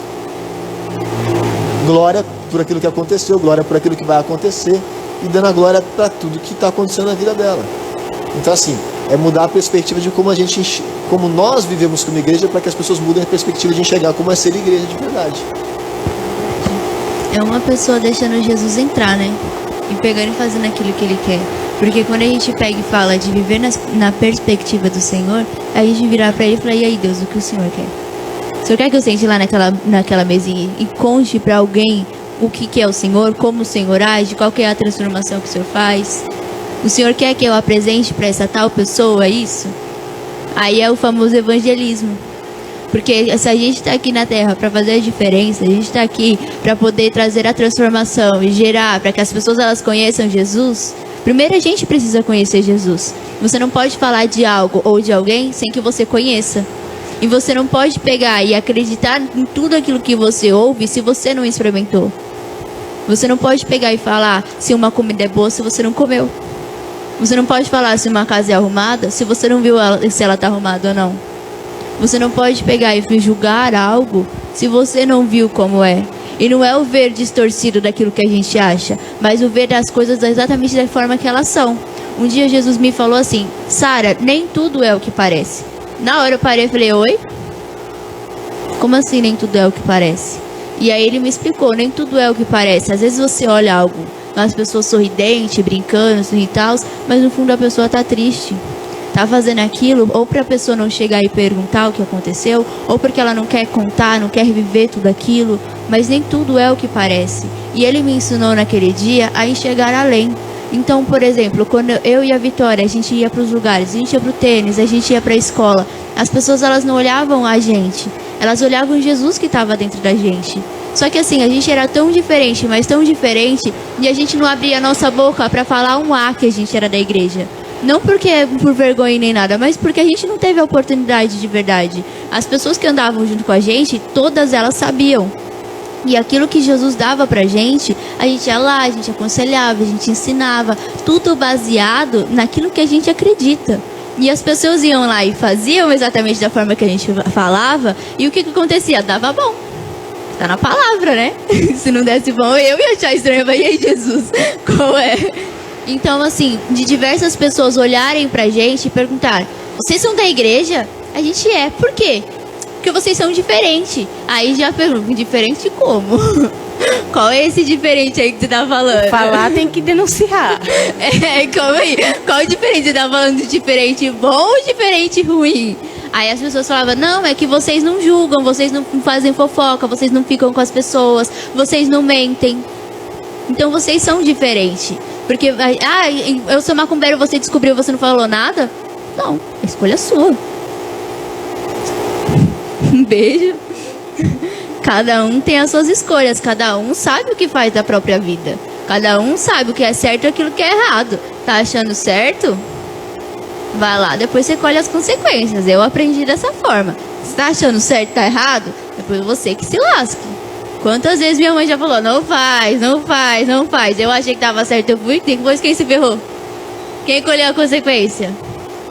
E: Glória por aquilo que aconteceu, glória por aquilo que vai acontecer, e dando a glória para tudo que está acontecendo na vida dela. Então, assim, é mudar a perspectiva de como nós vivemos como igreja, para que as pessoas mudem a perspectiva de enxergar como é ser igreja de verdade.
A: É uma pessoa deixando Jesus entrar, né? E pegando e fazendo aquilo que ele quer. Porque quando a gente pega e fala de viver na perspectiva do Senhor, a gente virar pra ele e falar, e aí Deus, o que o Senhor quer? O Senhor quer que eu sente lá naquela mesinha e conte pra alguém o que é o Senhor, como o Senhor age, qual que é a transformação que o Senhor faz? O Senhor quer que eu apresente pra essa tal pessoa isso? Aí é o famoso evangelismo. Porque se a gente está aqui na Terra para fazer a diferença, a gente está aqui para poder trazer a transformação e gerar, para que as pessoas elas conheçam Jesus, primeiro a gente precisa conhecer Jesus. Você não pode falar de algo ou de alguém sem que você conheça. E você não pode pegar e acreditar em tudo aquilo que você ouve se você não experimentou. Você não pode pegar e falar se uma comida é boa se você não comeu. Você não pode falar se uma casa é arrumada se você não viu se ela está arrumada ou não. Você não pode pegar e julgar algo se você não viu como é. E não é o ver distorcido daquilo que a gente acha, mas o ver das coisas exatamente da forma que elas são. Um dia Jesus me falou assim, Sara, nem tudo é o que parece. Na hora eu parei e falei, oi? Como assim nem tudo é o que parece? E aí ele me explicou, nem tudo é o que parece. Às vezes você olha algo, as pessoas sorridentes, brincando e tal, mas no fundo a pessoa está triste. Tá fazendo aquilo ou para a pessoa não chegar e perguntar o que aconteceu, ou porque ela não quer contar, não quer viver tudo aquilo, mas nem tudo é o que parece. E ele me ensinou naquele dia a enxergar além. Então, por exemplo, quando eu e a Vitória, a gente ia para os lugares, a gente ia para o tênis, a gente ia para a escola, as pessoas elas não olhavam a gente, elas olhavam Jesus que estava dentro da gente. Só que assim, a gente era tão diferente, mas tão diferente, e a gente não abria a nossa boca para falar um A que a gente era da igreja. Não porque por vergonha nem nada, mas porque a gente não teve a oportunidade de verdade. As pessoas que andavam junto com a gente, todas elas sabiam. E aquilo que Jesus dava pra gente, a gente ia lá, a gente aconselhava, a gente ensinava, tudo baseado naquilo que a gente acredita. E as pessoas iam lá e faziam exatamente da forma que a gente falava, e o que acontecia? Dava bom. Tá na palavra, né? Se não desse bom, eu ia achar estranho. E aí, Jesus, qual é? Então, assim, de diversas pessoas olharem pra gente e perguntar, vocês são da igreja? A gente é. Por quê? Porque vocês são diferentes. Aí já pergunto, diferente como? Qual é esse diferente aí que você tá falando?
C: Falar tem que denunciar.
A: Calma aí. Qual é o diferente? Você tá falando de diferente bom ou diferente ruim? Aí as pessoas falavam, não, é que vocês não julgam, vocês não fazem fofoca, vocês não ficam com as pessoas, vocês não mentem. Então vocês são diferentes. Porque, eu sou macumbeiro, você descobriu, você não falou nada? Não, a escolha é sua. Um beijo. Cada um tem as suas escolhas, cada um sabe o que faz da própria vida. Cada um sabe o que é certo e aquilo que é errado. Tá achando certo? Vai lá, depois você colhe as consequências. Eu aprendi dessa forma. Se tá achando certo e tá errado, depois você que se lasque. Quantas vezes minha mãe já falou, não faz, não faz, não faz. Eu achei que tava certo, eu fui, depois quem se ferrou? Quem colheu a consequência?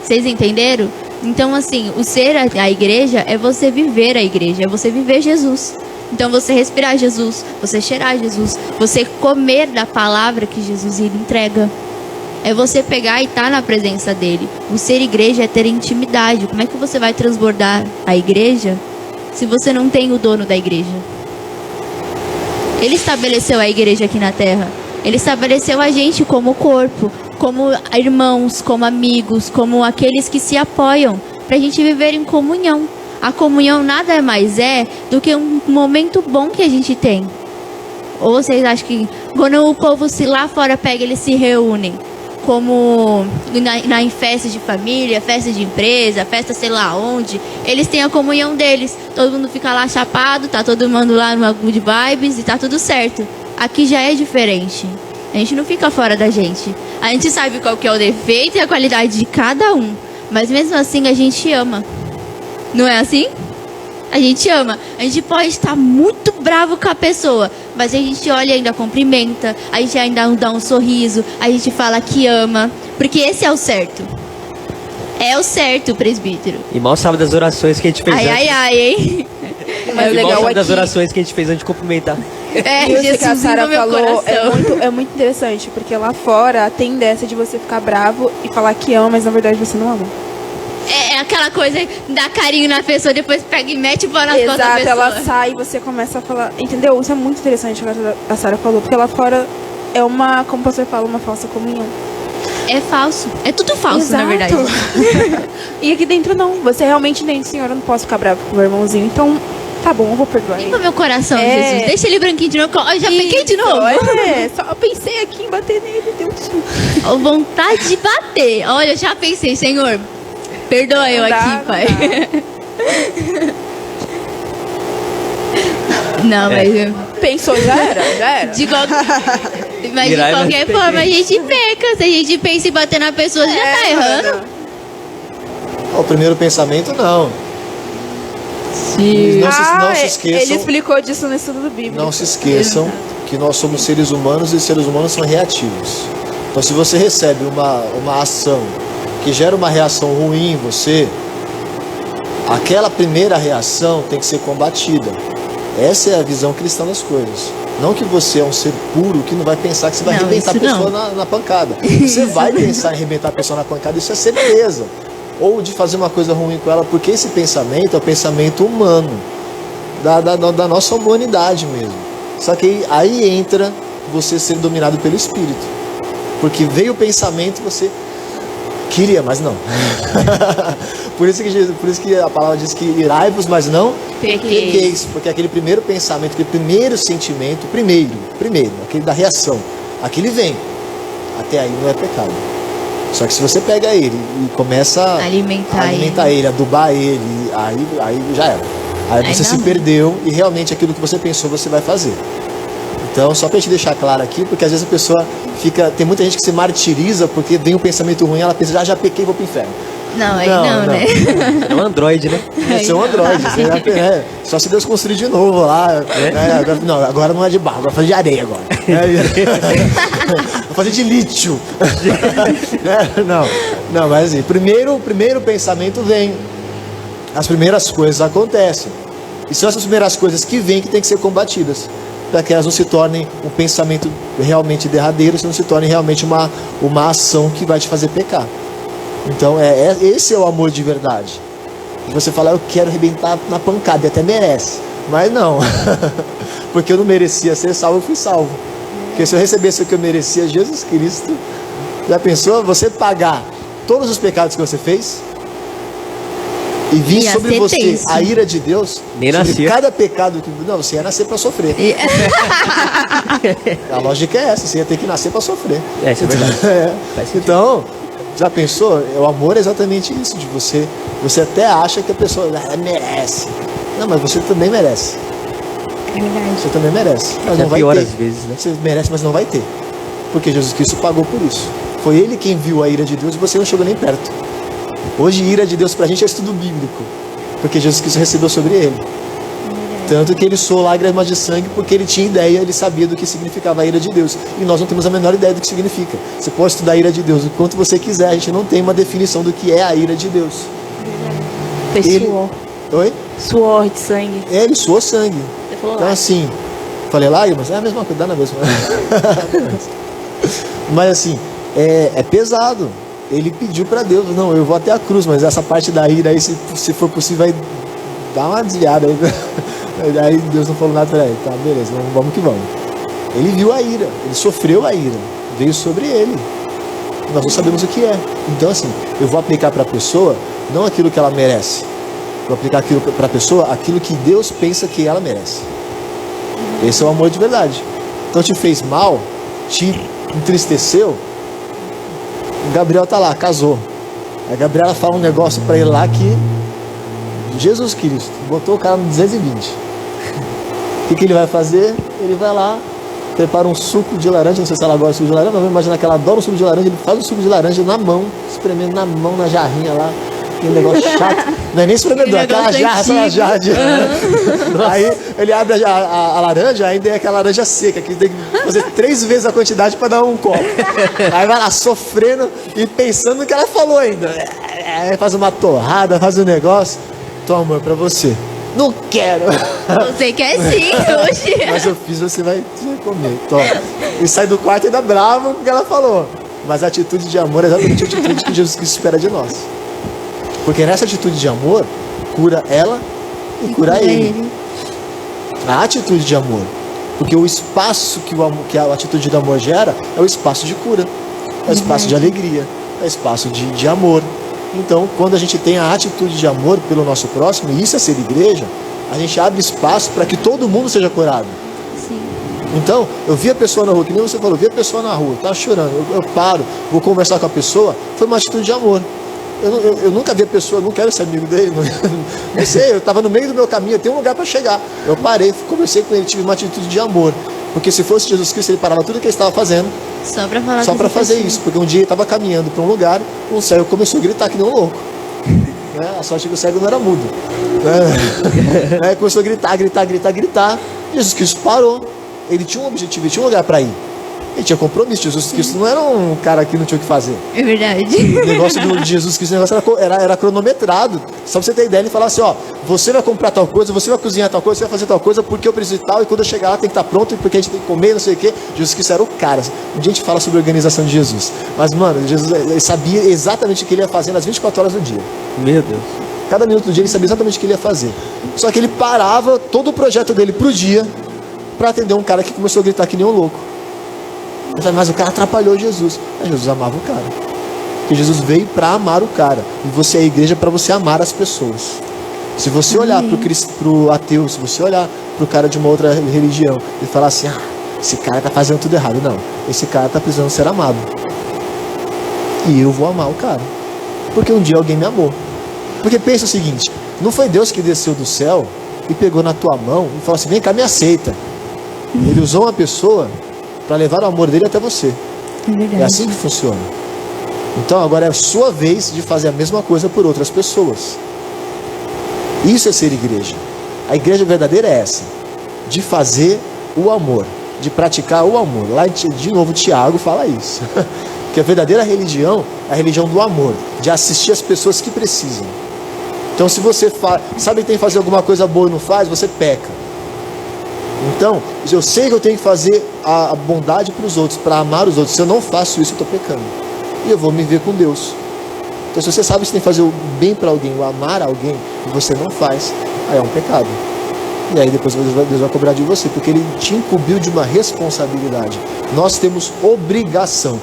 A: Vocês entenderam? Então, assim, o ser a igreja é você viver a igreja, é você viver Jesus. Então, você respirar Jesus, você cheirar Jesus, você comer da palavra que Jesus lhe entrega. É você pegar e estar na presença dele. O ser igreja é ter intimidade. Como é que você vai transbordar a igreja se você não tem o dono da igreja? Ele estabeleceu a igreja aqui na terra. Ele estabeleceu a gente como corpo, como irmãos, como amigos, como aqueles que se apoiam, para a gente viver em comunhão. A comunhão nada mais é do que um momento bom que a gente tem. Ou vocês acham que quando o povo se lá fora pega, eles se reúnem? Como em festas de família, festa de empresa, festa sei lá onde, eles têm a comunhão deles. Todo mundo fica lá chapado, tá todo mundo lá numa good vibes e tá tudo certo. Aqui já é diferente. A gente não fica fora da gente. A gente sabe qual que é o defeito e a qualidade de cada um. Mas mesmo assim a gente ama. Não é assim? A gente ama. A gente pode estar muito bravo com a pessoa, mas a gente olha e ainda cumprimenta, a gente ainda dá um sorriso, a gente fala que ama, porque esse é o certo. É o certo, presbítero.
B: E mal sabe das orações que a gente fez
A: Ai,
B: antes.
A: ai, ai, hein?
D: Mas o
B: E mal
D: legal
B: sabe
D: é
B: das
D: que
B: orações que a gente fez antes de cumprimentar.
A: É,
D: isso que a
A: Jesus
D: Sara
A: no meu
D: falou
A: coração.
D: é muito interessante, porque lá fora tem dessa de você ficar bravo e falar que ama, mas na verdade você não ama.
A: É aquela coisa, dá carinho na pessoa, depois pega e mete o pau nas costas da
D: Exato,
A: pessoa.
D: ela sai e você começa a falar. Entendeu? Isso é muito interessante o que a Sara falou, porque lá fora é uma, como você fala, uma falsa comunhão.
A: É falso. É tudo falso,
D: Exato.
A: na verdade.
D: E aqui dentro não. Você realmente entende, Senhor, eu não posso ficar bravo com o meu irmãozinho. Então, tá bom, eu vou perdoar
A: Limpa
D: ele.
A: meu coração,
D: É.
A: Jesus. Deixa ele branquinho de novo. Eu já peguei de novo.
D: É, só eu pensei aqui em bater nele, Deus.
A: Ó, vontade de bater. Olha, eu já pensei, Senhor. Perdoa eu
D: Não dá,
A: aqui,
D: não
A: pai.
D: dá.
A: Não, mas...
D: Pensou, já era.
A: De qual... Mas de
B: Virar e
A: qualquer
B: bater.
A: forma, a gente peca. Se a gente pensa em bater na pessoa, já tá errando.
D: mano.
E: O primeiro pensamento, não.
A: Sim.
E: Não se
D: Ele
E: esqueçam,
D: explicou disso no estudo bíblico.
E: não se esqueçam que nós somos seres humanos e os seres humanos são reativos. Então, se você recebe uma ação que gera uma reação ruim em você, aquela primeira reação tem que ser combatida. Essa é a visão cristã das coisas. Não que você é um ser puro que não vai pensar que você vai
A: Não,
E: arrebentar a
A: isso
E: pessoa
A: não.
E: na pancada. Você vai pensar em arrebentar a pessoa na pancada, isso é certeza. Ou de fazer uma coisa ruim com ela, porque esse pensamento é o pensamento humano, da nossa humanidade mesmo. Só que aí entra você ser dominado pelo Espírito. Porque veio o pensamento, você queria, mas não. por isso que a palavra diz que irai-vos, mas não pequeis. Porque aquele primeiro pensamento, aquele primeiro sentimento, primeiro, aquele da reação, aquele vem. Até aí não é pecado. Só que se você pega ele e começa a alimentar ele, adubar ele, aí já era. Aí
A: Aí
E: você
A: dá
E: se
A: ruim.
E: perdeu e realmente aquilo que você pensou você vai fazer. Então, só pra te deixar claro aqui, porque às vezes a pessoa fica. Tem muita gente que se martiriza porque vem um pensamento ruim, ela pensa, já pequei, vou pro inferno.
A: Não, aí não, né?
B: É um androide, né?
E: Você é um androide, você só se Deus construir de novo lá. Né? Agora não é de barro, agora fazer de areia agora. Vou fazer de lítio. Não, mas assim, primeiro pensamento vem. As primeiras coisas acontecem. E são essas primeiras coisas que vêm que tem que ser combatidas. Para que elas não se tornem um pensamento realmente derradeiro, se não se tornem realmente uma ação que vai te fazer pecar. Então, esse é o amor de verdade. E você fala, eu quero arrebentar na pancada, e até merece. Mas não. Porque eu não merecia ser salvo, eu fui salvo. Porque se eu recebesse o que eu merecia, Jesus Cristo, já pensou você pagar todos os pecados que você fez? E vir
A: Ia
E: sobre
A: ser
E: você
A: tenso.
E: a ira de Deus,
B: Nem
E: sobre
B: nascia.
E: cada pecado que... Não, você ia nascer para sofrer. A lógica é essa, você ia ter que nascer para sofrer.
B: É, isso é verdade. Faz sentido.
E: Então, já pensou? O amor é exatamente isso, de você até acha que a pessoa merece. Não, mas você também merece. Você também merece. Mas
B: É
E: não vai
B: pior
E: ter.
B: às vezes, né?
E: Você merece, mas não vai ter. Porque Jesus Cristo pagou por isso. Foi Ele quem viu a ira de Deus e você não chegou nem perto. Hoje, ira de Deus pra gente é estudo bíblico. Porque Jesus Cristo recebeu sobre Ele. Tanto que Ele soou lágrimas de sangue porque Ele tinha ideia, Ele sabia do que significava a ira de Deus. E nós não temos a menor ideia do que significa. Você pode estudar a ira de Deus o quanto você quiser, a gente não tem uma definição do que é a ira de Deus.
C: Foi
E: Ele-
C: suor.
E: Oi?
C: Suor de sangue.
E: Ele suou sangue.
C: Você falou
E: Então
C: lá.
E: assim, falei lágrimas, é a mesma coisa, dá na mesma. Mas assim, é pesado. Ele pediu para Deus, não, eu vou até a cruz, mas essa parte da ira aí, se for possível, vai dar uma desviada aí. Aí Deus não falou nada para ele, tá, beleza, vamos que vamos. Ele viu a ira, ele sofreu a ira, veio sobre ele. Nós não sabemos o que é. Então assim, eu vou aplicar para a pessoa não aquilo que ela merece. Vou aplicar aquilo para a pessoa, aquilo que Deus pensa que ela merece. Esse é o amor de verdade. Então te fez mal, te entristeceu. O Gabriel tá lá, casou. A Gabriela fala um negócio para ele lá que Jesus Cristo botou o cara no 220. O que ele vai fazer? Ele vai lá, prepara um suco de laranja. Não sei se ela gosta de suco de laranja, mas eu imagino que ela adora um suco de laranja. Ele faz o suco de laranja na mão, espremendo na mão, na jarrinha lá. Aquele negócio chato. Não é nem espremedor,
A: Aquele
E: aquela jarra,
A: negócio
E: só uma jarra de... Aí ele abre a laranja, ainda é aquela laranja seca, que tem que fazer 3 vezes a quantidade para dar um copo. Aí vai lá sofrendo e pensando no que ela falou ainda. faz uma torrada, faz um negócio. Toma, amor, pra você. Não quero.
A: Você quer sim, hoje.
E: Mas eu fiz, você vai comer. Toma. E sai do quarto ainda bravo com o que ela falou. Mas a atitude de amor é exatamente a atitude que Jesus Cristo espera de nós. Porque nessa atitude de amor, cura ela e cura ele. A atitude de amor. Porque o espaço que a atitude de amor gera é o espaço de cura. É o espaço de alegria. É o espaço de amor. Então, quando a gente tem a atitude de amor pelo nosso próximo, e isso é ser igreja, a gente abre espaço para que todo mundo seja curado.
A: Sim.
E: Então, eu vi a pessoa na rua, que nem você falou, eu vi a pessoa na rua, tá chorando, eu paro, vou conversar com a pessoa, foi uma atitude de amor. Eu nunca vi a pessoa, não quero ser amigo dele, não sei, eu estava no meio do meu caminho, eu tenho um lugar para chegar. Eu parei, conversei com ele, tive uma atitude de amor. Porque se fosse Jesus Cristo, ele parava tudo o que ele estava fazendo,
A: Só para
E: fazer isso. Porque um dia ele estava caminhando para um lugar, um cego começou a gritar que nem um louco. A sorte é que o cego não era mudo. Aí começou a gritar. Jesus Cristo parou. Ele tinha um objetivo, ele tinha um lugar para ir. Ele tinha compromisso. Jesus Cristo não era um cara que não tinha o que fazer.
A: É verdade.
E: O negócio de Jesus Cristo, o negócio era cronometrado. Só pra você ter ideia, ele falava assim, ó, você vai comprar tal coisa, você vai cozinhar tal coisa, você vai fazer tal coisa, porque eu preciso de tal, e quando eu chegar lá tem que estar pronto, porque a gente tem que comer, não sei o quê. Jesus Cristo era o cara. Um dia a gente fala sobre a organização de Jesus. Mas, mano, Jesus ele sabia exatamente o que ele ia fazer nas 24 horas do dia.
B: Meu Deus.
E: Cada minuto do dia ele sabia exatamente o que ele ia fazer. Só que ele parava todo o projeto dele pro dia para atender um cara que começou a gritar que nem um louco. Mas o cara atrapalhou Jesus. Mas Jesus amava o cara. Porque Jesus veio para amar o cara. E você é a igreja para você amar as pessoas. Se você olhar pro ateu, se você olhar pro cara de uma outra religião e falar assim, esse cara tá fazendo tudo errado. Não, esse cara tá precisando ser amado. E eu vou amar o cara. Porque um dia alguém me amou. Porque pensa o seguinte, não foi Deus que desceu do céu e pegou na tua mão e falou assim, vem cá, me aceita. Ele usou uma pessoa para levar o amor dele até você.
A: É verdade.
E: É assim que funciona. Então agora é a sua vez de fazer a mesma coisa por outras pessoas. Isso é ser igreja. A igreja verdadeira é essa, de fazer o amor, de praticar o amor. Lá de novo Tiago fala isso. Que a verdadeira religião é a religião do amor, de assistir as pessoas que precisam. Então se você sabe que tem que fazer alguma coisa boa e não faz, você peca. Então, eu sei que eu tenho que fazer a bondade para os outros, para amar os outros. Se eu não faço isso, eu estou pecando. E eu vou me ver com Deus. Então, se você sabe que você tem que fazer o bem para alguém, o amar alguém, e você não faz, aí é um pecado. E aí depois Deus vai cobrar de você, porque Ele te incumbiu de uma responsabilidade. Nós temos obrigação.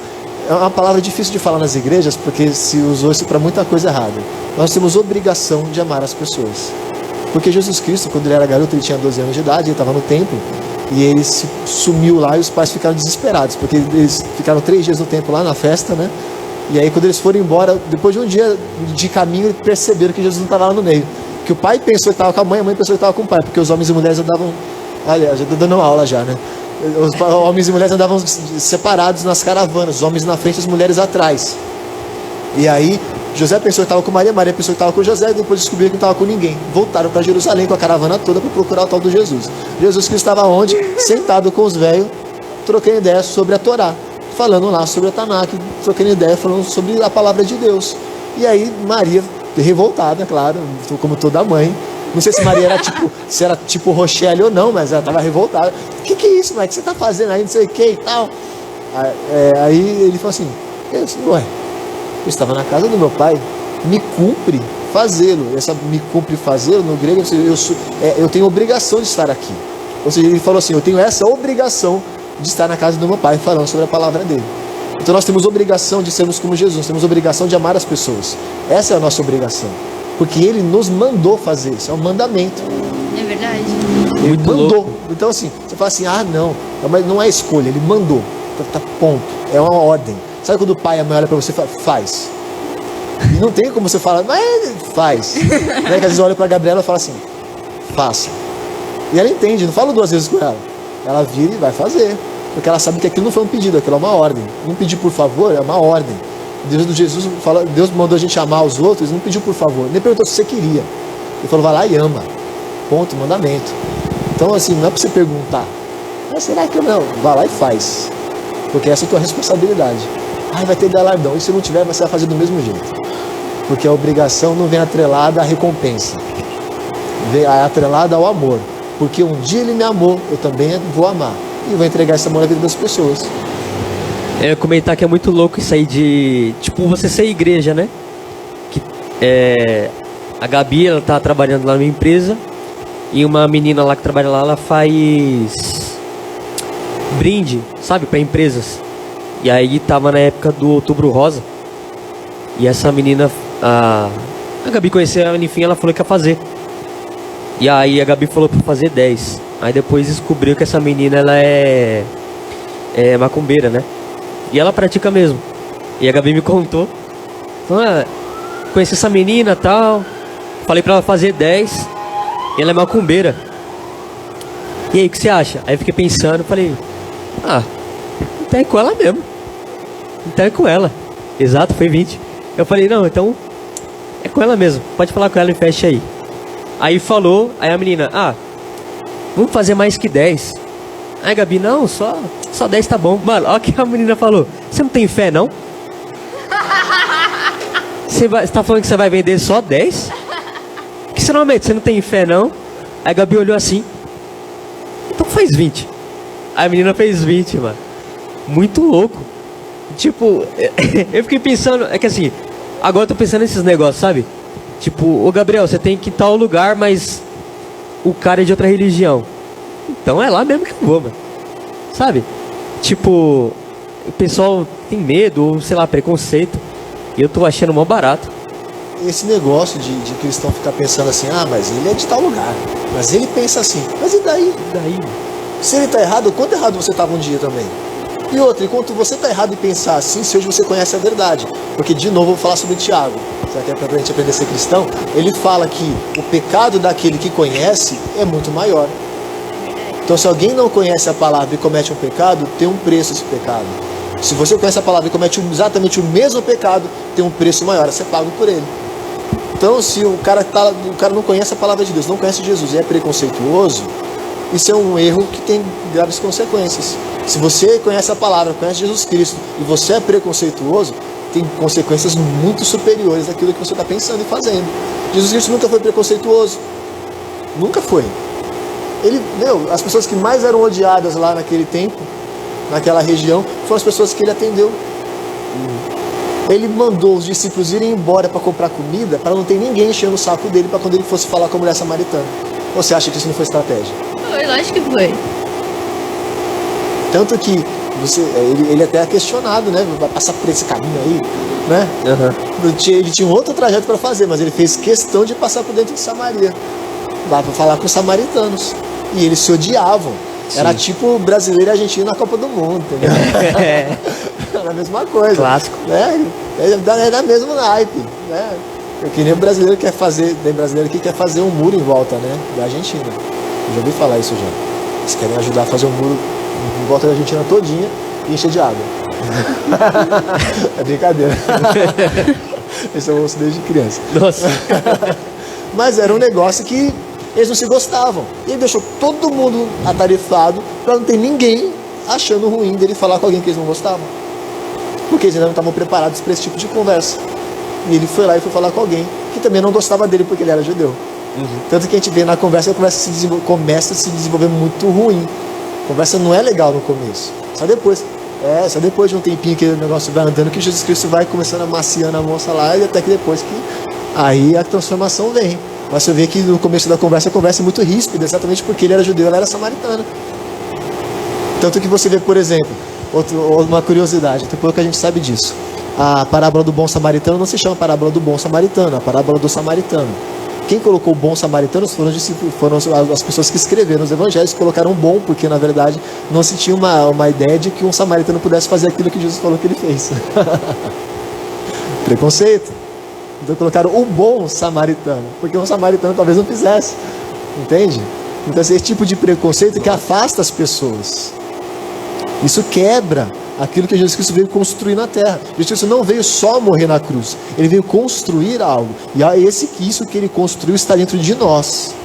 E: É uma palavra difícil de falar nas igrejas, porque se usou isso para muita coisa errada. Nós temos obrigação de amar as pessoas. Porque Jesus Cristo, quando ele era garoto, ele tinha 12 anos de idade, ele estava no templo, e ele se sumiu lá e os pais ficaram desesperados, porque eles ficaram 3 dias no templo lá na festa, né? E aí quando eles foram embora, depois de um dia de caminho, eles perceberam que Jesus não estava lá no meio. Que o pai pensou que estava com a mãe pensou que estava com o pai, porque os homens e mulheres andavam, aliás, já estou dando aula já, né? Os homens e mulheres andavam separados nas caravanas, os homens na frente e as mulheres atrás. E aí José pensou que estava com Maria, Maria pensou que estava com José, e depois descobriram que não estava com ninguém. Voltaram para Jerusalém com a caravana toda para procurar o tal do Jesus. Jesus Cristo estava onde? Sentado com os velhos, trocando ideia sobre a Torá, falando lá sobre a Tanakh, trocando ideia, falando sobre a palavra de Deus. E aí Maria, revoltada, claro, como toda mãe, não sei se Maria era tipo Rochelle ou não, mas ela estava revoltada. O que é isso, mãe? O que você está fazendo aí, não sei o que e tal? Aí ele falou assim, ué, eu estava na casa do meu pai, me cumpre fazê-lo. Essa me cumpre fazê-lo, no grego, eu tenho obrigação de estar aqui. Ou seja, ele falou assim, eu tenho essa obrigação de estar na casa do meu pai, falando sobre a palavra dele. Então nós temos obrigação de sermos como Jesus, temos obrigação de amar as pessoas. Essa é a nossa obrigação. Porque ele nos mandou fazer isso, é um mandamento.
A: É verdade.
E: Ele mandou. Então assim, você fala assim, não, mas não é escolha, ele mandou. Tá ponto, é uma ordem. Sabe quando o pai e a mãe olham pra você e falam, faz. E não tem como você falar, mas faz. Né? Que às vezes olha pra Gabriela e fala assim, faça. E ela entende, não fala 2 vezes com ela. Ela vira e vai fazer. Porque ela sabe que aquilo não foi um pedido, aquilo é uma ordem. Não pedir por favor é uma ordem. Jesus fala, Deus mandou a gente amar os outros, não pediu por favor, nem perguntou se você queria. Ele falou, vai lá e ama. Ponto, mandamento. Então assim, não é pra você perguntar, mas será que eu não? Vai lá e faz. Porque essa é a tua responsabilidade. Vai ter galardão. E se não tiver, você vai fazer do mesmo jeito. Porque a obrigação não vem atrelada à recompensa, vem atrelada ao amor. Porque um dia ele me amou, eu também vou amar. E vou entregar esse amor na vida das pessoas.
B: Eu ia comentar que é muito louco isso aí de, tipo, você ser igreja, né? Que, a Gabi, ela tá trabalhando lá numa empresa e uma menina lá que trabalha lá, ela faz brinde, sabe, para empresas. E aí tava na época do Outubro Rosa. E essa menina, a Gabi conheceu ela, enfim, ela falou que ia fazer. E aí a Gabi falou pra fazer 10. Aí depois descobriu que essa menina, ela é macumbeira, né? E ela pratica mesmo. E a Gabi me contou. Conheci essa menina e tal. Falei pra ela fazer 10. E ela é macumbeira. E aí, o que você acha? Aí eu fiquei pensando, falei, então é com ela mesmo. Então é com ela. Exato, foi 20. Eu falei, não, então é com ela mesmo. Pode falar com ela e fecha aí. Aí falou, aí a menina, vamos fazer mais que 10. Aí Gabi, não, só 10 tá bom. Mano, olha o que a menina falou. Você não tem fé, não? Você tá falando que você vai vender só 10? Que você não tem fé, não? Aí a Gabi olhou assim. Então faz 20. Aí a menina fez 20, mano. Muito louco. Tipo, eu fiquei pensando, é que assim, agora eu tô pensando nesses negócios, sabe? Tipo, ô Gabriel, você tem que ir em tal lugar, mas o cara é de outra religião. Então é lá mesmo que eu vou, mano. Sabe? Tipo, o pessoal tem medo, ou sei lá, preconceito. E eu tô achando mó barato.
E: Esse negócio de cristão ficar pensando assim, mas ele é de tal lugar. Mas ele pensa assim, mas e daí? Se ele tá errado, quanto errado você tava um dia também? E outra, enquanto você tá errado em pensar assim, se hoje você conhece a verdade. Porque, de novo, eu vou falar sobre Tiago. Será que é pra gente aprender a ser cristão? Ele fala que o pecado daquele que conhece é muito maior. Então, se alguém não conhece a palavra e comete um pecado, tem um preço esse pecado. Se você conhece a palavra e comete exatamente o mesmo pecado, tem um preço maior, você paga por ele. Então, se o cara não conhece a palavra de Deus, não conhece Jesus e é preconceituoso, isso é um erro que tem graves consequências. Se você conhece a palavra, conhece Jesus Cristo e você é preconceituoso, tem consequências muito superiores daquilo que você está pensando e fazendo. Jesus Cristo nunca foi preconceituoso. Nunca foi. As pessoas que mais eram odiadas lá naquele tempo, naquela região, foram as pessoas que ele atendeu. Ele mandou os discípulos irem embora para comprar comida, para não ter ninguém enchendo o saco dele, para quando ele fosse falar com a mulher samaritana. Ou você acha que isso não foi estratégia?
A: Foi, lógico que foi.
E: Tanto que ele até é questionado, né? Vai passar por esse caminho aí, né? Ele tinha um outro trajeto para fazer, mas ele fez questão de passar por dentro de Samaria, lá para falar com os samaritanos. E eles se odiavam. Sim. Era tipo brasileiro e argentino na Copa do Mundo, entendeu? Era a mesma coisa.
B: Clássico.
E: Né? É da mesma naipe, né? Que nem o brasileiro quer fazer, tem brasileiro que quer fazer um muro em volta, né? Da Argentina. Eu já ouvi falar isso já. Eles querem ajudar a fazer um muro em volta da Argentina todinha e encher de água. É brincadeira. Esse eu ouço desde criança.
B: Nossa.
E: Mas era um negócio que eles não se gostavam. E ele deixou todo mundo atarefado para não ter ninguém achando ruim dele falar com alguém que eles não gostavam. Porque eles ainda não estavam preparados para esse tipo de conversa. E ele foi lá e foi falar com alguém que também não gostava dele porque ele era judeu. Tanto que a gente vê na conversa, começa a se desenvolver muito ruim. A conversa não é legal no começo. Só depois de um tempinho que o negócio vai andando, que Jesus Cristo vai começando a maciando a moça lá, e até que depois que aí a transformação vem. Mas você vê que no começo da conversa, a conversa é muito ríspida, exatamente porque ele era judeu, ela era samaritana. Tanto que você vê, por exemplo, uma curiosidade, tem pouco que a gente sabe disso. A parábola do bom samaritano não se chama parábola do bom samaritano, a parábola do samaritano. Quem colocou o bom samaritano foram as pessoas que escreveram os evangelhos, que colocaram bom, porque na verdade não se tinha uma ideia de que um samaritano pudesse fazer aquilo que Jesus falou que ele fez. Preconceito. Então colocaram o bom samaritano, porque um samaritano talvez não fizesse. Entende? Então esse tipo de preconceito que afasta as pessoas. Isso quebra aquilo que Jesus Cristo veio construir na terra. Jesus Cristo não veio só morrer na cruz, ele veio construir algo. E isso que ele construiu está dentro de nós.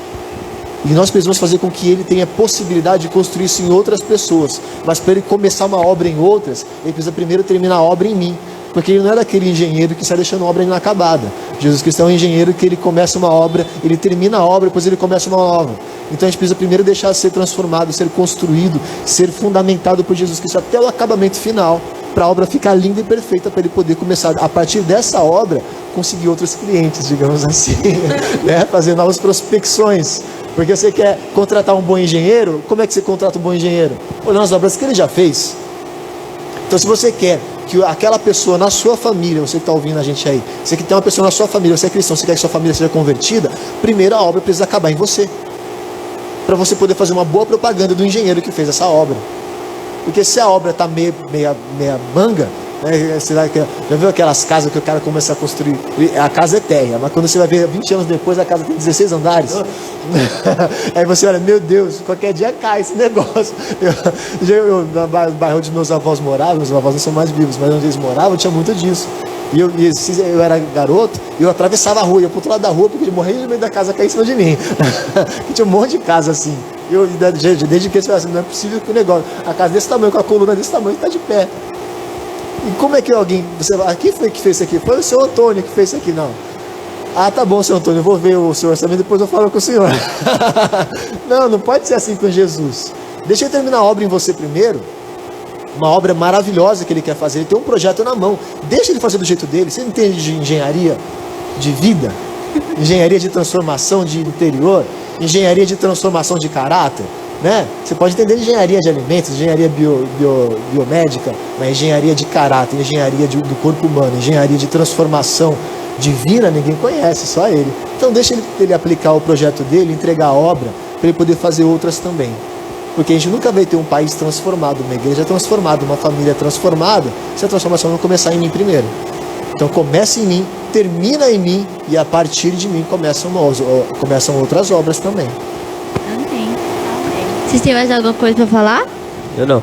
E: E nós precisamos fazer com que ele tenha possibilidade de construir isso em outras pessoas. Mas para ele começar uma obra em outras, ele precisa primeiro terminar a obra em mim. Porque ele não é daquele engenheiro que sai deixando a obra inacabada. Jesus Cristo é um engenheiro que ele começa uma obra, ele termina a obra, depois ele começa uma nova. Então a gente precisa primeiro deixar ser transformado, ser construído, ser fundamentado por Jesus Cristo até o acabamento final, para a obra ficar linda e perfeita, para ele poder começar, a partir dessa obra, conseguir outros clientes, digamos assim, né? Fazer novas prospecções. Porque você quer contratar um bom engenheiro, como é que você contrata um bom engenheiro? Olhando as obras que ele já fez. Então, se você quer que aquela pessoa na sua família, você que está ouvindo a gente aí, você que tem uma pessoa na sua família, você é cristão, você quer que sua família seja convertida, primeiro a obra precisa acabar em você, para você poder fazer uma boa propaganda do engenheiro que fez essa obra. Porque se a obra está meia manga, né, já viu aquelas casas que o cara começa a construir, a casa é térrea, mas quando você vai ver 20 anos depois, a casa tem 16 andares. Aí você olha, meu Deus, qualquer dia cai esse negócio. No bairro onde meus avós moravam, meus avós não são mais vivos, mas onde eles moravam tinha muito disso. E eu era garoto, e eu atravessava a rua, ia pro outro lado da rua, porque eu morria no meio da casa, cair em cima de mim. Tinha um monte de casa assim. Eu, desde que eu falei assim, não é possível que o negócio, a casa desse tamanho, com a coluna desse tamanho, está de pé. E como é que alguém, quem foi que fez isso aqui? Foi o seu Antônio que fez isso aqui, não. Ah, tá bom, seu Antônio, eu vou ver o seu orçamento, depois eu falo com o senhor. Não pode ser assim com Jesus. Deixa ele terminar a obra em você primeiro. Uma obra maravilhosa que ele quer fazer. Ele tem um projeto na mão. Deixa ele fazer do jeito dele. Você entende de engenharia de vida? Engenharia de transformação de interior? Engenharia de transformação de caráter? Né? Você pode entender engenharia de alimentos, engenharia biomédica, mas engenharia de caráter, engenharia do corpo humano, engenharia de transformação divina, ninguém conhece, só ele. Então deixa ele aplicar o projeto dele, entregar a obra, para ele poder fazer outras também. Porque a gente nunca vai ter um país transformado, uma igreja transformada, uma família transformada, se a transformação não começar em mim primeiro. Então começa em mim, termina em mim, e a partir de mim começam outras obras também.
A: Vocês têm mais alguma coisa pra falar?
B: Eu não.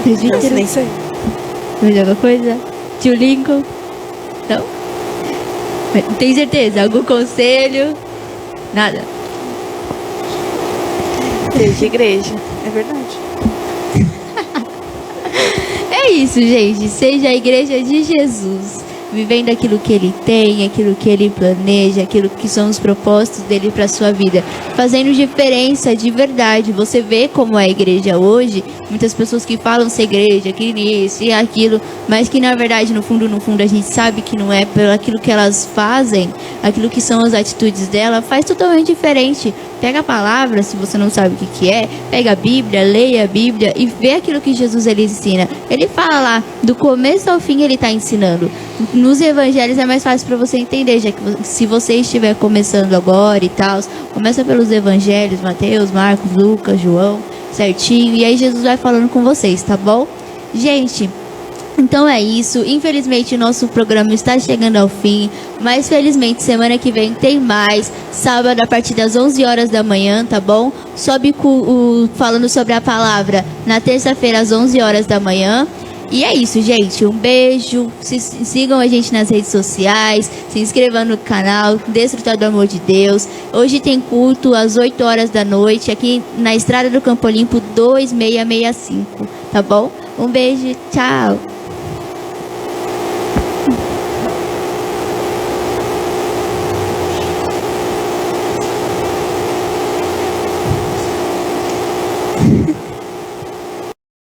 D: Não, nem sei.
A: Mais alguma coisa? Tio Lincoln? Não? Tem certeza? Algum conselho? Nada?
C: Desde igreja.
D: É verdade.
A: É isso, gente. Seja a igreja de Jesus. Vivendo aquilo que ele tem, aquilo que ele planeja, aquilo que são os propósitos dele para sua vida, fazendo diferença de verdade. Você vê como é a igreja hoje, muitas pessoas que falam ser igreja, que isso e aquilo, mas que na verdade no fundo a gente sabe que não é, pelo aquilo que elas fazem, aquilo que são as atitudes dela, faz totalmente diferente. Pega a palavra, se você não sabe o que é, pega a Bíblia, leia a Bíblia e vê aquilo que Jesus ele ensina. Ele fala lá, do começo ao fim ele está ensinando. Nos evangelhos é mais fácil para você entender, já que se você estiver começando agora e tal, começa pelos evangelhos, Mateus, Marcos, Lucas, João, certinho, e aí Jesus vai falando com vocês, tá bom? Gente, então é isso. Infelizmente o nosso programa está chegando ao fim, mas felizmente semana que vem tem mais. Sábado a partir das 11 horas da manhã, tá bom? Sobe falando sobre a palavra na terça-feira às 11 horas da manhã. E é isso, gente. Um beijo. Sigam a gente nas redes sociais. Se inscrevam no canal Desfrutar do Amor de Deus. Hoje tem culto às 8 horas da noite aqui na Estrada do Campo Limpo 2665. Tá bom? Um beijo. Tchau.